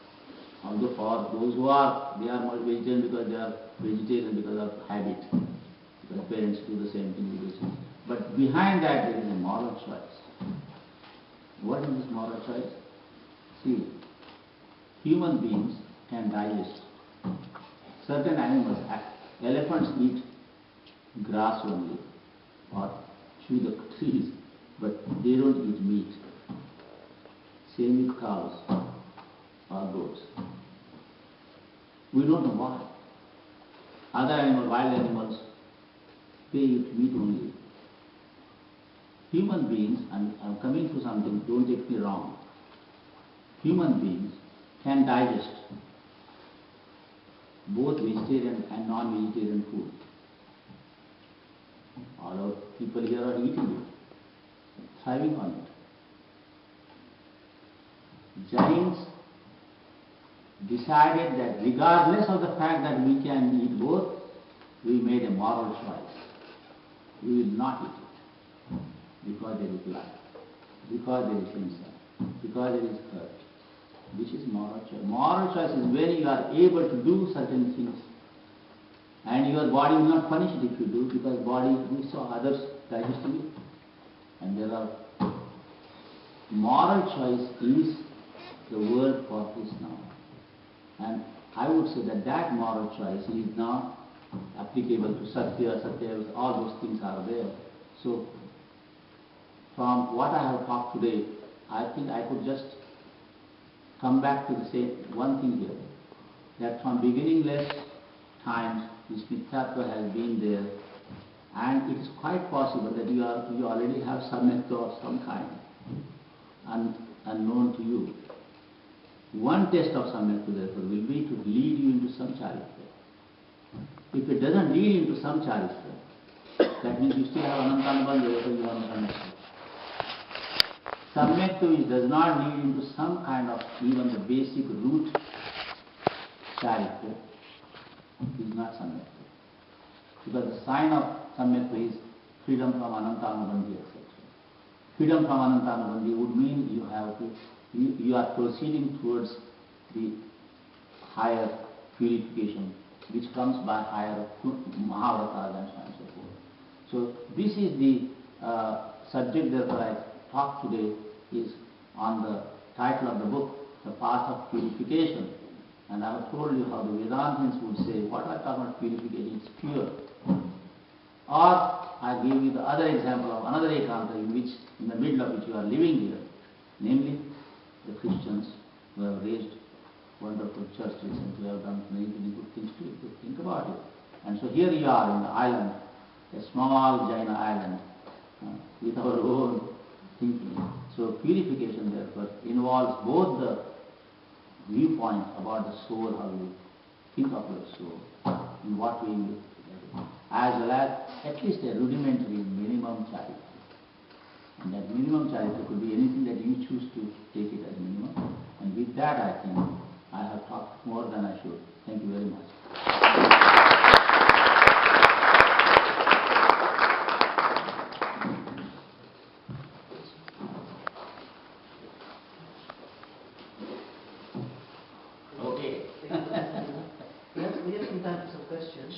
Although for those who are, they are not vegetarian because they are vegetarian because of habit, because parents do the same thing with us. But behind that there is a moral choice. What is this moral choice? See, human beings can digest. Certain animals, elephants eat grass only or chew the trees, but they don't eat meat. Same with cows or goats. We don't know why. Other animals, wild animals, they eat meat only. Human beings, and I'm coming to something, don't take me wrong. Human beings can digest both vegetarian and non-vegetarian food. All our people here are eating it, thriving on it. Jains decided that regardless of the fact that we can eat both, we made a moral choice. We will not eat it because there is blood, because there is himsa, because there is hurt. This is moral choice. Moral choice is when you are able to do certain things and your body will not punish it if you do, because body, we saw others digesting it. And there are, moral choice is the word for this now. And I would say that that moral choice is now applicable to Satya, all those things are there. So from what I have talked today, I think I could just come back to the same one thing here, that from beginningless times this mithyatva has been there, And it is quite possible that you already have samyakta of some kind unknown to you. One test of samyakta therefore will be to lead you into some charitra. If it doesn't lead into some charitra, that means you still have anantanubandha, therefore you have samyakta. Samyakta which does not lead into some kind of even the basic root charitra is not samyakta. Because the sign of samyakta is freedom from anantanubandhi, etc. Freedom from anantanubandhi would mean you are proceeding towards the higher purification, which comes by higher mahavratas and so on and so forth. So this is the subject therefore I talk today is on the title of the book, The Path of Purification. And I have told you how the Vedantins would say, what I talk about purification is pure. Or I give you the other example of another ekanta in the middle of which you are living here, namely the Christians who have raised wonderful churches and who have done many good things to it. Think about it. And so here you are in the island, a small Jaina island, with our own thinking. So purification therefore involves both the viewpoint about the soul, how you think of your soul, in what way you live together, as well as at least a rudimentary minimum charity. And that minimum charity could be anything that you choose to take it as minimum. And with that I think I have talked more than I should. Thank you very much.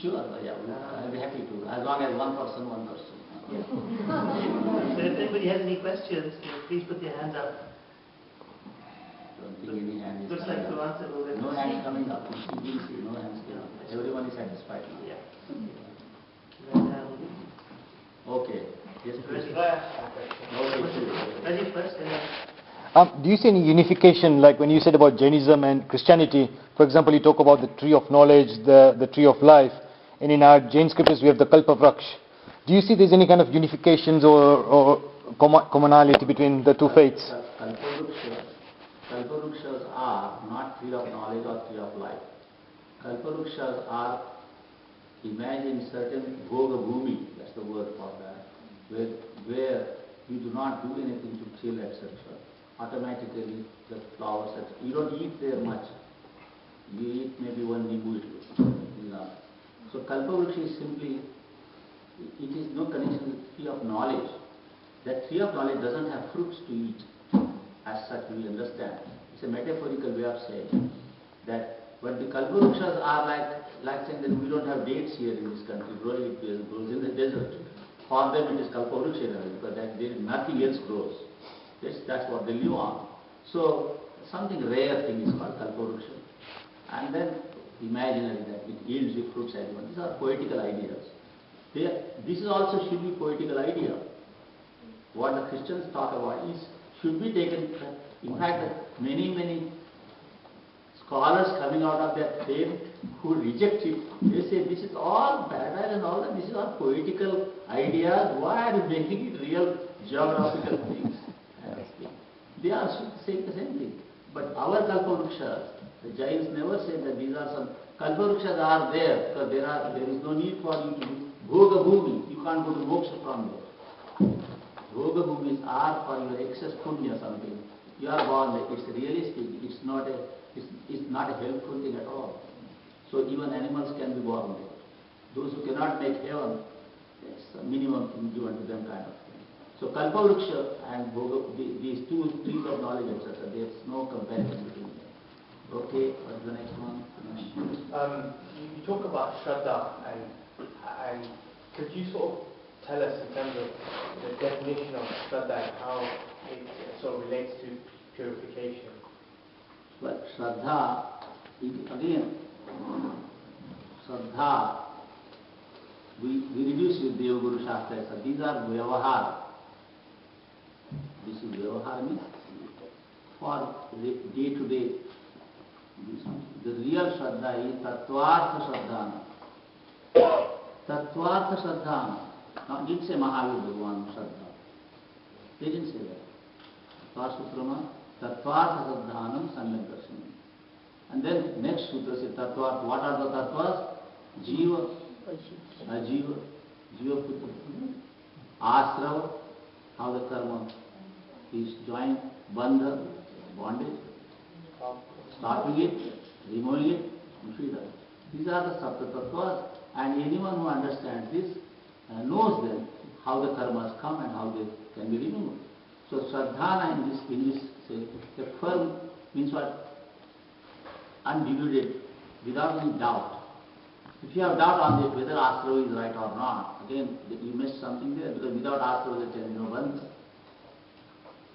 Sure, yeah, I'll be happy to, as long as one person. Yeah. So if anybody has any questions, please put your hands up. Don't think any hand is Looks like to answer all that. No hands coming up. No hands coming up. Everyone is satisfied. Yeah. Okay. Yes, please. Rajiv first. Do you see any unification, like when you said about Jainism and Christianity? For example, you talk about the tree of knowledge, the tree of life, and in our Jain scriptures we have the Kalpa Vraksh. Do you see there's any kind of unifications or commonality between the two faiths? Kalparukshas are not tree of knowledge or tree of life. Kalparukshas are, imagine certain Bhoga Bhumi, that's the word for that, where you do not do anything to kill, etc. Automatically the flowers, etc. You don't eat there much. You eat maybe one nibu. So Kalpavruksha is simply, it is no connection with tree of knowledge. That tree of knowledge doesn't have fruits to eat. As such we understand. It's a metaphorical way of saying that, but the Kalpavruksha are like saying that we don't have dates here in this country, it grows in the desert. For them it is Kalpavruksha because there is nothing else grows. That's what they live on. So something rare thing is called Kalpavruksha. And then imaginary that it yields you fruits as well. These are poetical ideas. This is also should be poetical idea. What the Christians talk about should be taken. In fact, many scholars coming out of that faith who reject it, they say this is all paradise and all that. This is all poetical ideas. Why are you making it real geographical things? They are saying the same thing. But our Kalpavruksha, the Jains never say that these are some. Kalpavruksha are there because there is no need for you to do Bhoga Bhumi. You can't go to moksha from there. Bhoga Bhumis are for your excess punya something. You are born there. It's realistic. It's not a helpful thing at all. So even animals can be born there. Those who cannot make heaven, it's a minimum thing given to them kind of thing. So Kalpavruksha and Bhoga, these two trees of knowledge, etc., there's no comparison between them. Okay, what's the next one? You talk about Shraddha and could you sort of tell us in terms of the definition of Shraddha and how it sort of relates to purification? But Shraddha, again, Shraddha, we reduce with Deva Guru Shastra. So these are Vyavahar. This is Vyavahar means for day to day. The real Shraddha is Tattvartha Shraddhana. Tattvartha Shraddhana. Now, didn't say Mahavir Bhagavan Shraddha. They didn't say that. Tattva Sutrama, Tattvartha Saddhanam Samyak Darshanam. And then next sutra says Tattvartha. What are the Tattvas? Jiva, Ajiva, Jiva Putra, Asrava, how the karma is joined, Bandha, bondage, stopping it, removing it, and freedom. These are the Sapta Tattvas, and anyone who understands this knows them, how the karmas come and how they can be removed. So Shraddhana in this say, a firm means what? Undiluted, without any doubt. If you have doubt on this, whether Asrava is right or not, again you missed something there, because without Asrava there can be no Bandha.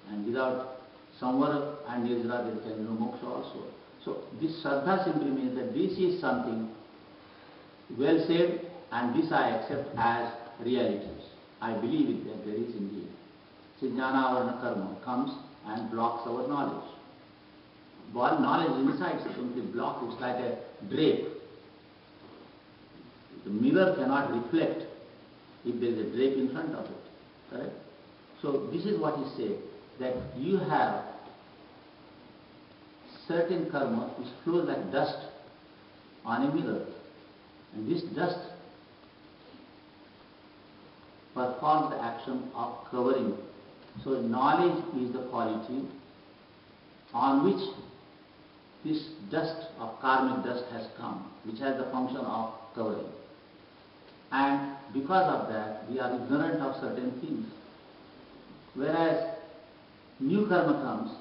And without Samvara and Nirjara there can be no Moksha also. So this Shraddha simply means that this is something well said, and this I accept as realities. I believe it, that there is indeed. So Jnana Avarana Karma comes and blocks our knowledge. While knowledge inside simply blocks, it's like a drape. The mirror cannot reflect if there is a drape in front of it. Correct? So this is what he said, that you have certain karma which flows like dust on a mirror. And this dust performs the action of covering. So knowledge is the quality on which this dust of karmic dust has come, which has the function of covering. And because of that, we are ignorant of certain things. Whereas new karma comes,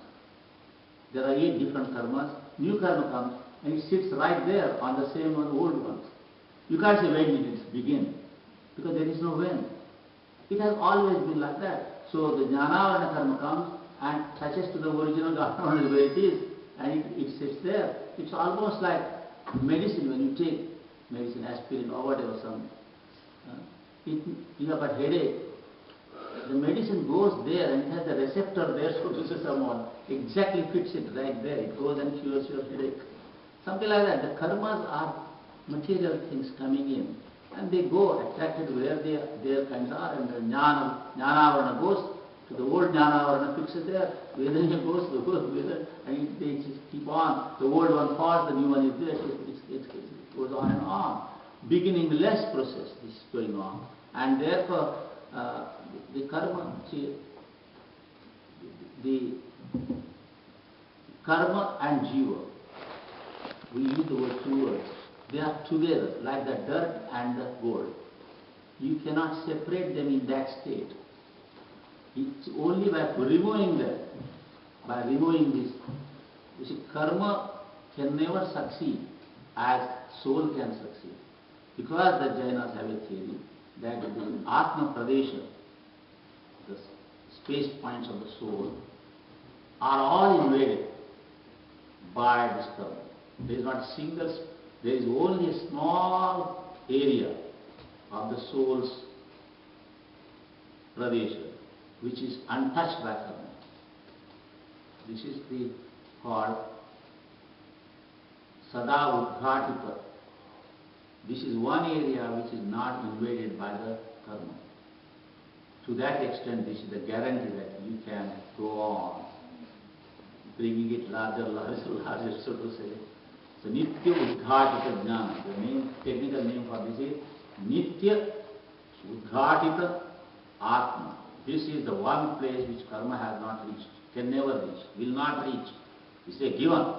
there are 8 different karmas, new karma comes and it sits right there on the same old ones. You can't say when did it begin, because there is no when. It has always been like that. So the Jnana karma comes and touches to the original ground where it is, and it sits there. It's almost like medicine. When you take medicine, aspirin or whatever, you have got headache. The medicine goes there and it has a receptor there, so to say someone exactly fits it right there. It goes and cures your headache. Something like that. The karmas are material things coming in, and they go attracted where their kinds are, and the Jnana goes to the old Jnana fixes there, Vedana goes to the old Vedana, and they just keep on. The old one falls, the new one is there, it goes on and on. Beginningless process is going on, and therefore the karma, see, the karma and jiva, we use the word 2 words. They are together, like the dirt and the gold. You cannot separate them in that state. It's only by removing them, by removing this. You see, karma can never succeed as soul can succeed. Because the Jainas have a theory that the Atma Pradesha, the space points of the soul, are all invaded by this karma. There is not a single, there is only a small area of the soul's Pradesha which is untouched by karma. This is the called Sada Udghatita. This is one area which is not invaded by the karma. To that extent, this is the guarantee that you can go on bringing it larger, so to say. So Nitya Udghatita Jnana, the name, technical name for this is Nitya Udghatita Atma. This is the one place which karma has not reached, can never reach, will not reach. It's a given.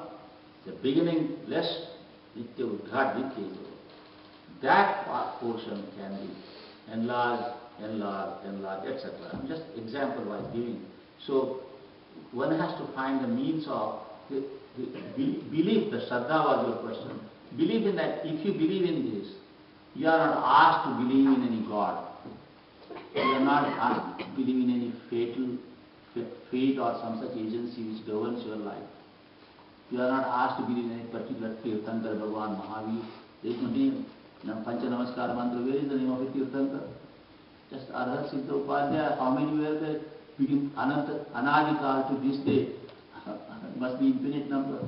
The beginning less Nitya Udghatita. That portion can be enlarged, etc. I'm just example-wise giving. So one has to find the means of the belief. The Shraddha was your question. Believe in that. If you believe in this, you are not asked to believe in any God. You are not asked to believe in any fate or some such agency which governs your life. You are not asked to believe in any particular Tirthankar, Bhagavan, Mahavir. There is no name. Pancha Namaskar mantra, where is the name of a Tirthankar? Just Arhat Siddha Upadhyaya, how many were there? Begin Anadikal to this day. Must be infinite number.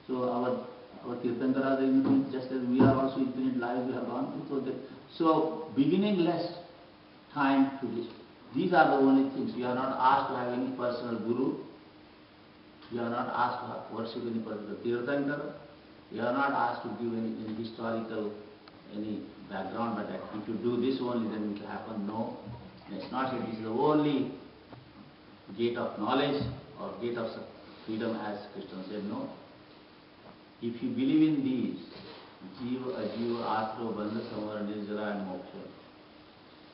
So our Tirthankaras are infinite, just as we are also infinite lives we have gone through. So beginningless time to this. These are the only things. You are not asked to have any personal guru. You are not asked to worship any particular Tirthankara. You are not asked to give any historical, any background, but if you do this only, then it will happen. No, it's not. It is the only gate of knowledge or gate of freedom, as Krishna said. No. If you believe in these, Jiva, Ajiva, Astra, Bandha, Samvara, Nirjara and Moksha,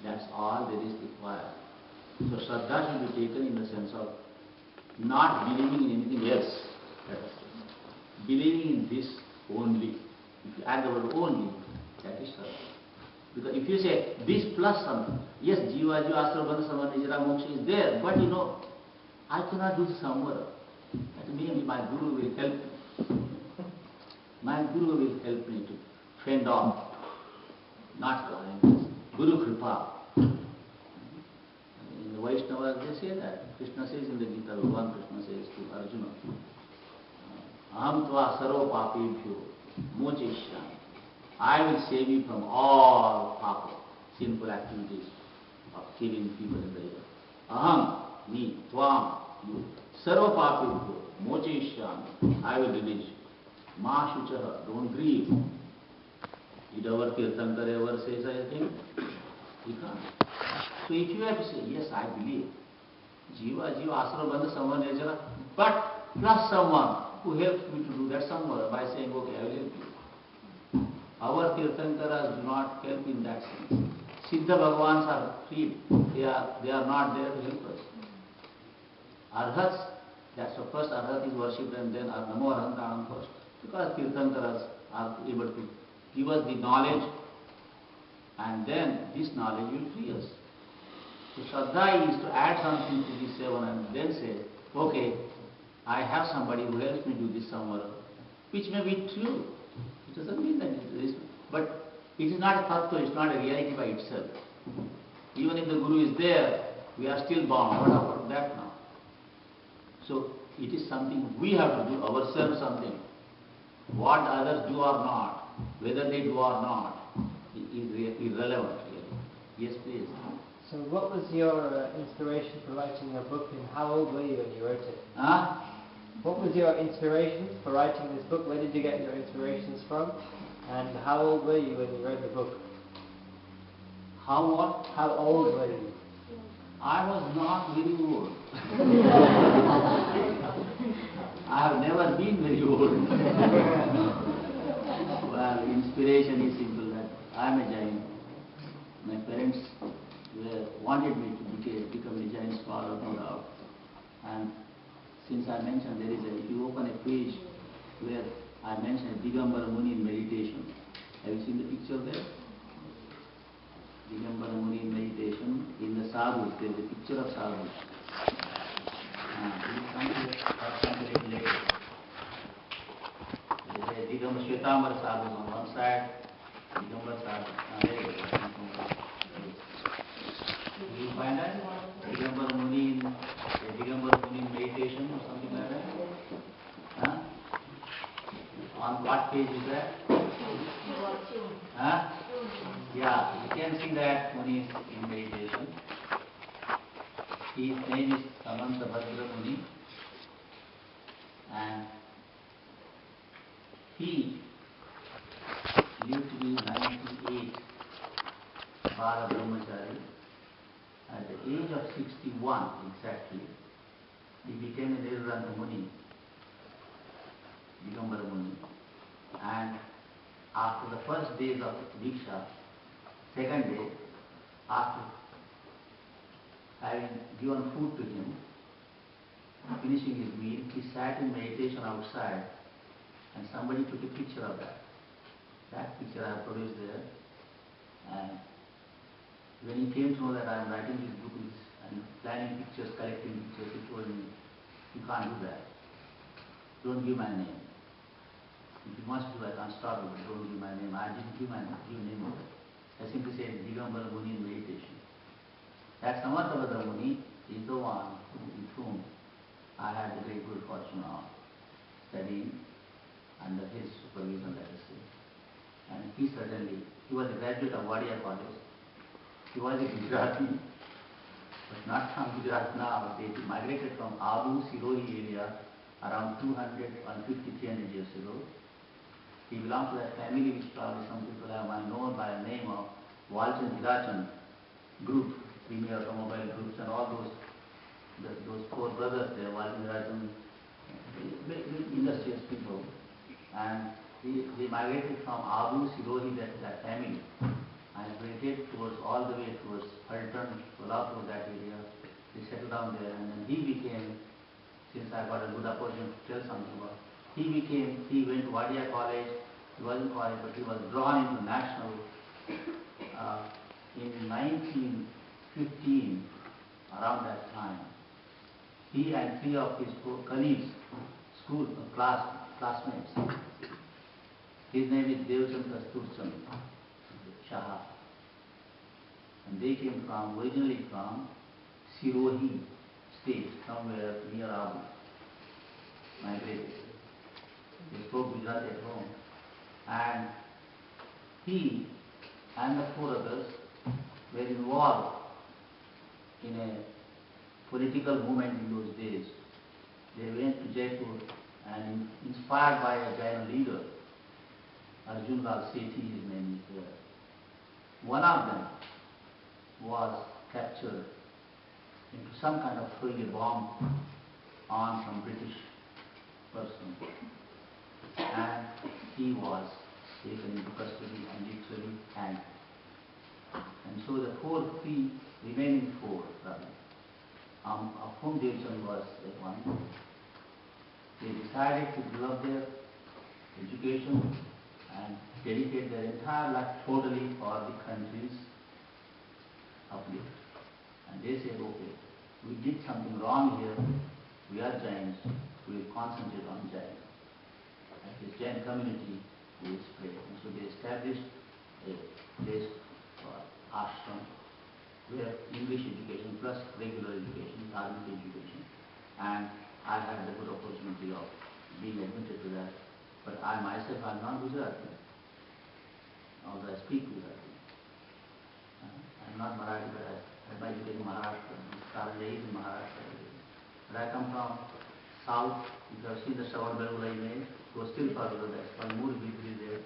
that's all there is required. So Shraddha should be taken in the sense of not believing in anything else. That is, believing in this only. If you add the word only, that is Shraddha. Because if you say this plus something, yes, Jiva, Ajiva, Astra, Bandha, Samvara, Nirjara, Moksha is there, but you know, I cannot do Samvara. That maybe my Guru will help me. My Guru will help me to fend off, not Guru Kripa. In the Vaishnavas they say that. Krishna says in the Gita, Bhagavan Krishna says to Arjuna, Aham tva sarva papebhyo mochishyami. I will save you from all papa, sinful activities of killing people in the air. Aham, me, tvam, you, sarva papebhyo mochishyami. I will release you. Ma shuchaha, don't grieve. Did our Tirthankara ever say such a thing? He can't. So if you have to say, yes, I believe, Jiva, Jiva, Asra, Bandha, Samvara, Nirjara, but plus someone who helps me to do that somewhere by saying, okay, I will help you. Our Tirthankaras do not help in that sense. Siddha Bhagavans are freed. They are not there to help us. Arhats, that's the first Arhat is worshipped and then Namo Arhantanam first. Because Tirthankaras are able to give us the knowledge and then this knowledge will free us. So Shraddha is to add something to this seven and then say, okay, I have somebody who helps me do this somewhere, which may be true. It doesn't mean that it is, but it is not a tattva, it's not a reality by itself. Even if the Guru is there, we are still bound. What about that now? So it is something we have to do ourselves something. What others do or not, whether they do or not, is irrelevant really. Yes, please. So what was your inspiration for writing your book and how old were you when you wrote it? Huh? What was your inspiration for writing this book? Where did you get your inspirations from? And how old were you when you wrote the book? How what? How old were you? I was not very old. I have never been very old. Well, inspiration is simple that I am a Jain. My parents wanted me to become a Jain scholar, no doubt. And since I mentioned there is if you open a page where I mentioned Digambara Muni in meditation. Have you seen the picture there? Digambara Muni in meditation. In the sadhus, there is a picture of sadhus. We come to it later. There is a Digambara Shvetambara sadhus on one side, Digambara sadhus. Do you find that? Digambara Muni in meditation or something like that? Huh? On what page is that? Huh? Yeah, you can see that Muni is in meditation. His name is Samanta Bhadra Muni and he lived to be 98 Bala Brahmachari. At the age of 61 exactly, he became a Nirranta Muni, Digambara Muni. And after the first days of Diksha, second day, after having given food to him, finishing his meal, he sat in meditation outside and somebody took a picture of that. That picture I have produced there. And when he came to know that I am writing this book and planning pictures, collecting pictures, he told me, you can't do that. Don't give my name. If you must do, I can't stop you, but don't give my name. I didn't give my name of it. I simply said Digambara Muni in meditation. That Samartha Muni is the one with whom I had the great good fortune of studying under his supervision, let us say. And he was a graduate of Wadia College. He was a Gujarati, but not from Gujarat now. They migrated from Abu Sirohi area around 250, 300 years ago. He belonged to that family which probably some people have known by the name of Walchan Hirachan group, premier automobile groups and all those four brothers there, Walchan Hirachan, very industrious people. And they migrated from Abu Sirohi, that family, and migrated towards all the way towards Halton, Kolhapur, that area. They settled down there, and then he became, since I got a good opportunity to tell something about, he went to Wadia College. He was in college, but he was drawn into national in 1915, around that time. He and three of his colleagues, classmates. His name is Devchand Kasturchand Shah. And they came originally from Sirohi state, somewhere near Abu. Migrated. They spoke Gujarati at home. And he and the four others were involved in a political movement in those days. They went to Jaipur and inspired by a Jaina leader, Arjun Lal Sethi, his name is there. One of them was captured into some kind of throwing a bomb on some British person. And he was taken into custody and literally hanged. And so the remaining four, of whom Devchand was one, they decided to give up their education and dedicate their entire life totally for the country's uplift. And they said, okay, we did something wrong here, we are Jains, we will concentrate on Jain. And this Jain community will spread. And so they established a place for ashram, where English education plus regular education, Dharmic education. And I had the good opportunity of being admitted to that. But I myself am not Gujarati, although I speak Gujarati. I'm not Marathi, but I had my education in Maharashtra, started age in Maharashtra. But I come from south. You have seen the Shravan Belula image, go still further, that's one more deeply there.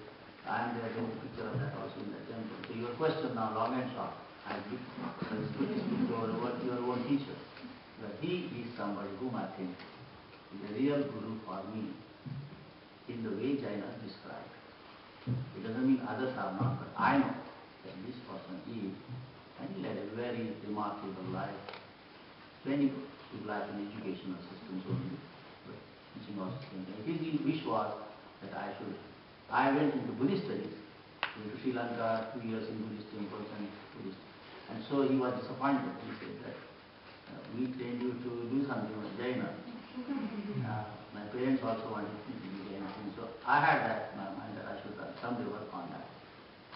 And there is a picture of that also in the temple. So your question now, long and short, I speak to your own teacher. That he is somebody whom I think is a real guru for me in the way Jaina described. It doesn't mean others are not, but I know that this person is, and he led a very remarkable life. Many good life in educational systems only, but teaching also same thing. His wish was that I went into Buddhist studies, into Sri Lanka, 2 years in Buddhist temples and Buddhist. And so he was disappointed. He said that we trained you to do something with Jaina. My parents also wanted me to do Jaina. And so I had that in my mind that I should someday work on that.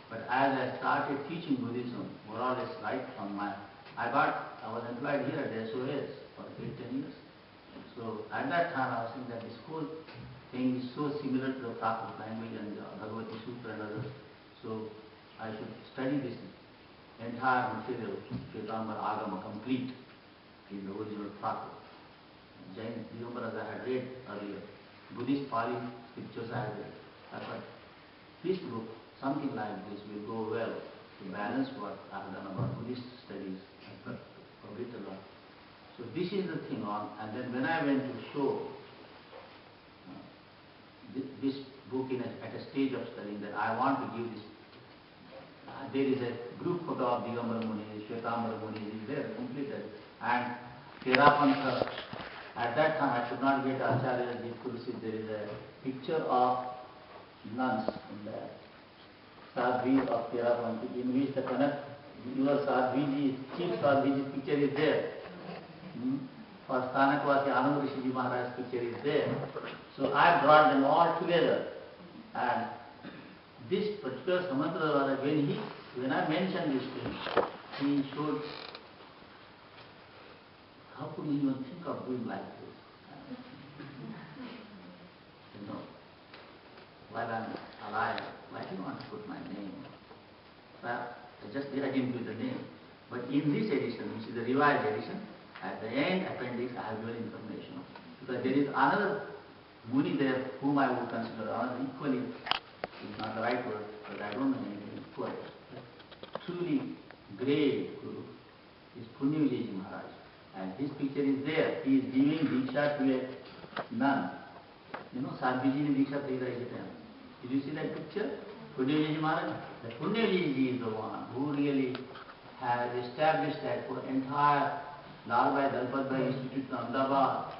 But as I started teaching Buddhism, more or less right from I was employed here at the SOS for 8-10 years. So at that time I was saying that this whole thing is so similar to the Prakrit language and the Bhagavati Sutra and others. So I should study this entire material, Shvetambara Agama, complete in the original Prakrit. Jain Digambaras I had read earlier. Buddhist Pali scriptures I had read. I thought this book, something like this, will go well to balance what I have done about Buddhist studies and Pavitra law. So this is the thing on, and then when I went to show this book at a stage of studying, that I want to give this, there is a group photo of Digambara Muni, Shvetambara Muni is there, completed, and Therapantha. At that time I could not get Acharya Deep Tulsi. There is a picture of nuns in there, Sadhvi of Therapantha, in which the your Sadhviji, Chief Sadhviji's picture is there. For Stanakwasi Anand Rishiji Maharaj's picture is there. So I brought them all together. And this particular Samantra, when I mentioned this thing, he showed, how could you even think of doing like this? While I'm alive, why do you want to put my name? Well, I didn't do the name. But in this edition, which is the revised edition, at the end appendix I have given information. Because there is another Muni there whom I would consider another equally, is not the right word, but I don't know anything equal. Truly great Guru is Punyaviji Maharaj. And his picture is there. He is giving Diksha to a nun. You know, Sadhviji ne Diksha taken at the time. Did you see that picture? Punyaviji Maharaj? The Punyaviji is the one who really has established that for entire Lalbhai Dalpat Institute in Ahmedabad.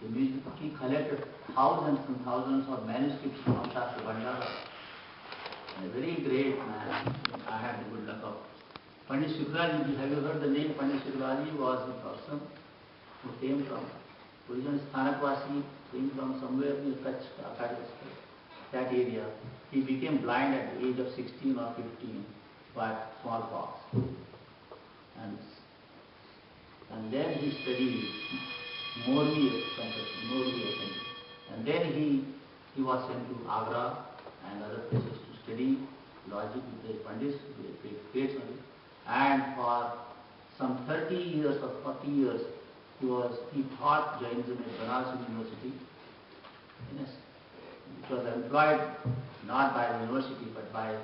He collected thousands and thousands of manuscripts from Shastra Bhandara. A very great man. I had the good luck of Pandit Shukraji. Have you heard the name? Pandit Shukraji was a person who came from originally Sthanakvasi, came from somewhere near Kutch, that area. He became blind at the age of 16 or 15 by smallpox. And then he studied Morbi, and then he was sent to Agra and other places to study logic with the Pandits, with great knowledge. And for some 30 years or 40 years, he taught Jainism at Banaras University. Yes. It was employed not by the university but by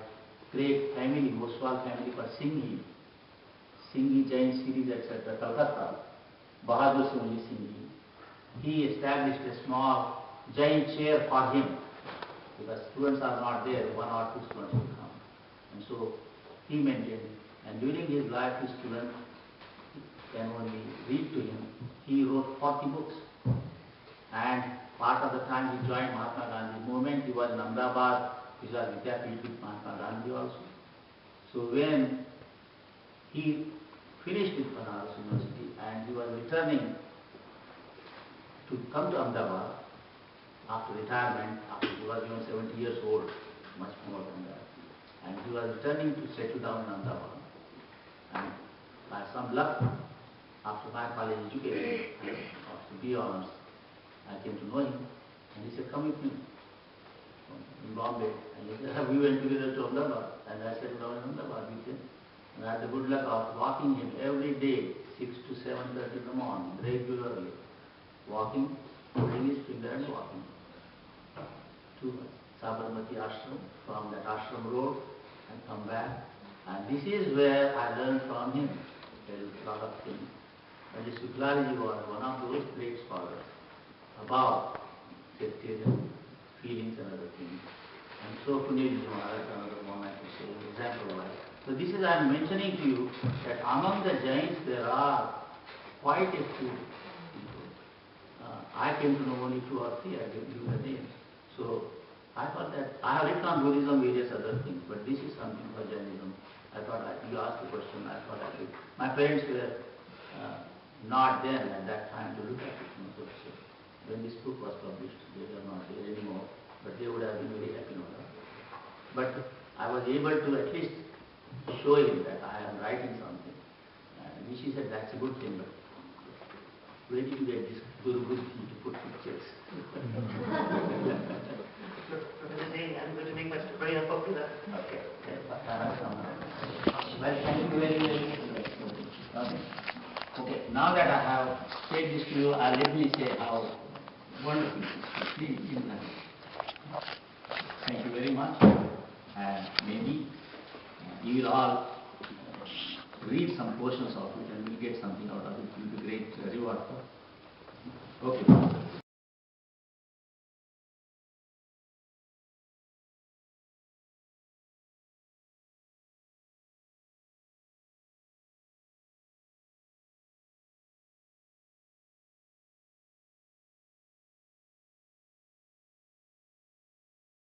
great family, Goswal family called Singhi Jain series, etc., Calcutta, Bahadur Singhi. He established a small Jain chair for him because students are not there, 1 or 2 students will come. And so he maintained it. And during his life, his students can only read to him. He wrote 40 books. And part of the time he joined Mahatma Gandhi movement. He was in Ahmedabad, which was Vidyapith with Mahatma Gandhi also. So when he finished with Banaras University and he was returning to come to Ahmedabad after retirement, after he was even 70 years old, much more than that. And he was returning to settle down in Ahmedabad. And by some luck, after my college education, to be honest, I came to know him. And he said, come with me in Bombay. And he said, we went together to Ahmedabad. And I settled down in Ahmedabad with him. And I had the good luck of walking him every day, 6 to 7:30 in the morning, regularly. Walking, holding his finger and walking to Sabarmati Ashram, from that ashram road and come back. And this is where I learned from him a lot of things. And Shukraliji was one of those great scholars about sectarian feelings and other things. And so Punyaviji Maharaj, another one I could say, example wise. So this is I am mentioning to you that among the Jains there are quite a few people. I came to know only 2 or 3, I gave you the names. So I thought that I have written on Buddhism, various other things, but this is something for Jainism. I thought you asked the question, I thought I should. My parents were not there at that time to look at it. So when this book was published, they were not there anymore, but they would have been very happy now. But I was able to at least show him that I am writing something. Which he said, that's a good thing, but where did you get this Guru Buddhi to put pictures? Professor Jain, I'm going to make my story very unpopular. Okay. Well, thank you very, very much. Okay, now that I have said this to you, let me say how wonderful it is. Please, thank you very much. And maybe you will all read some portions of it and will get something out of it. It will be great reward. Okay.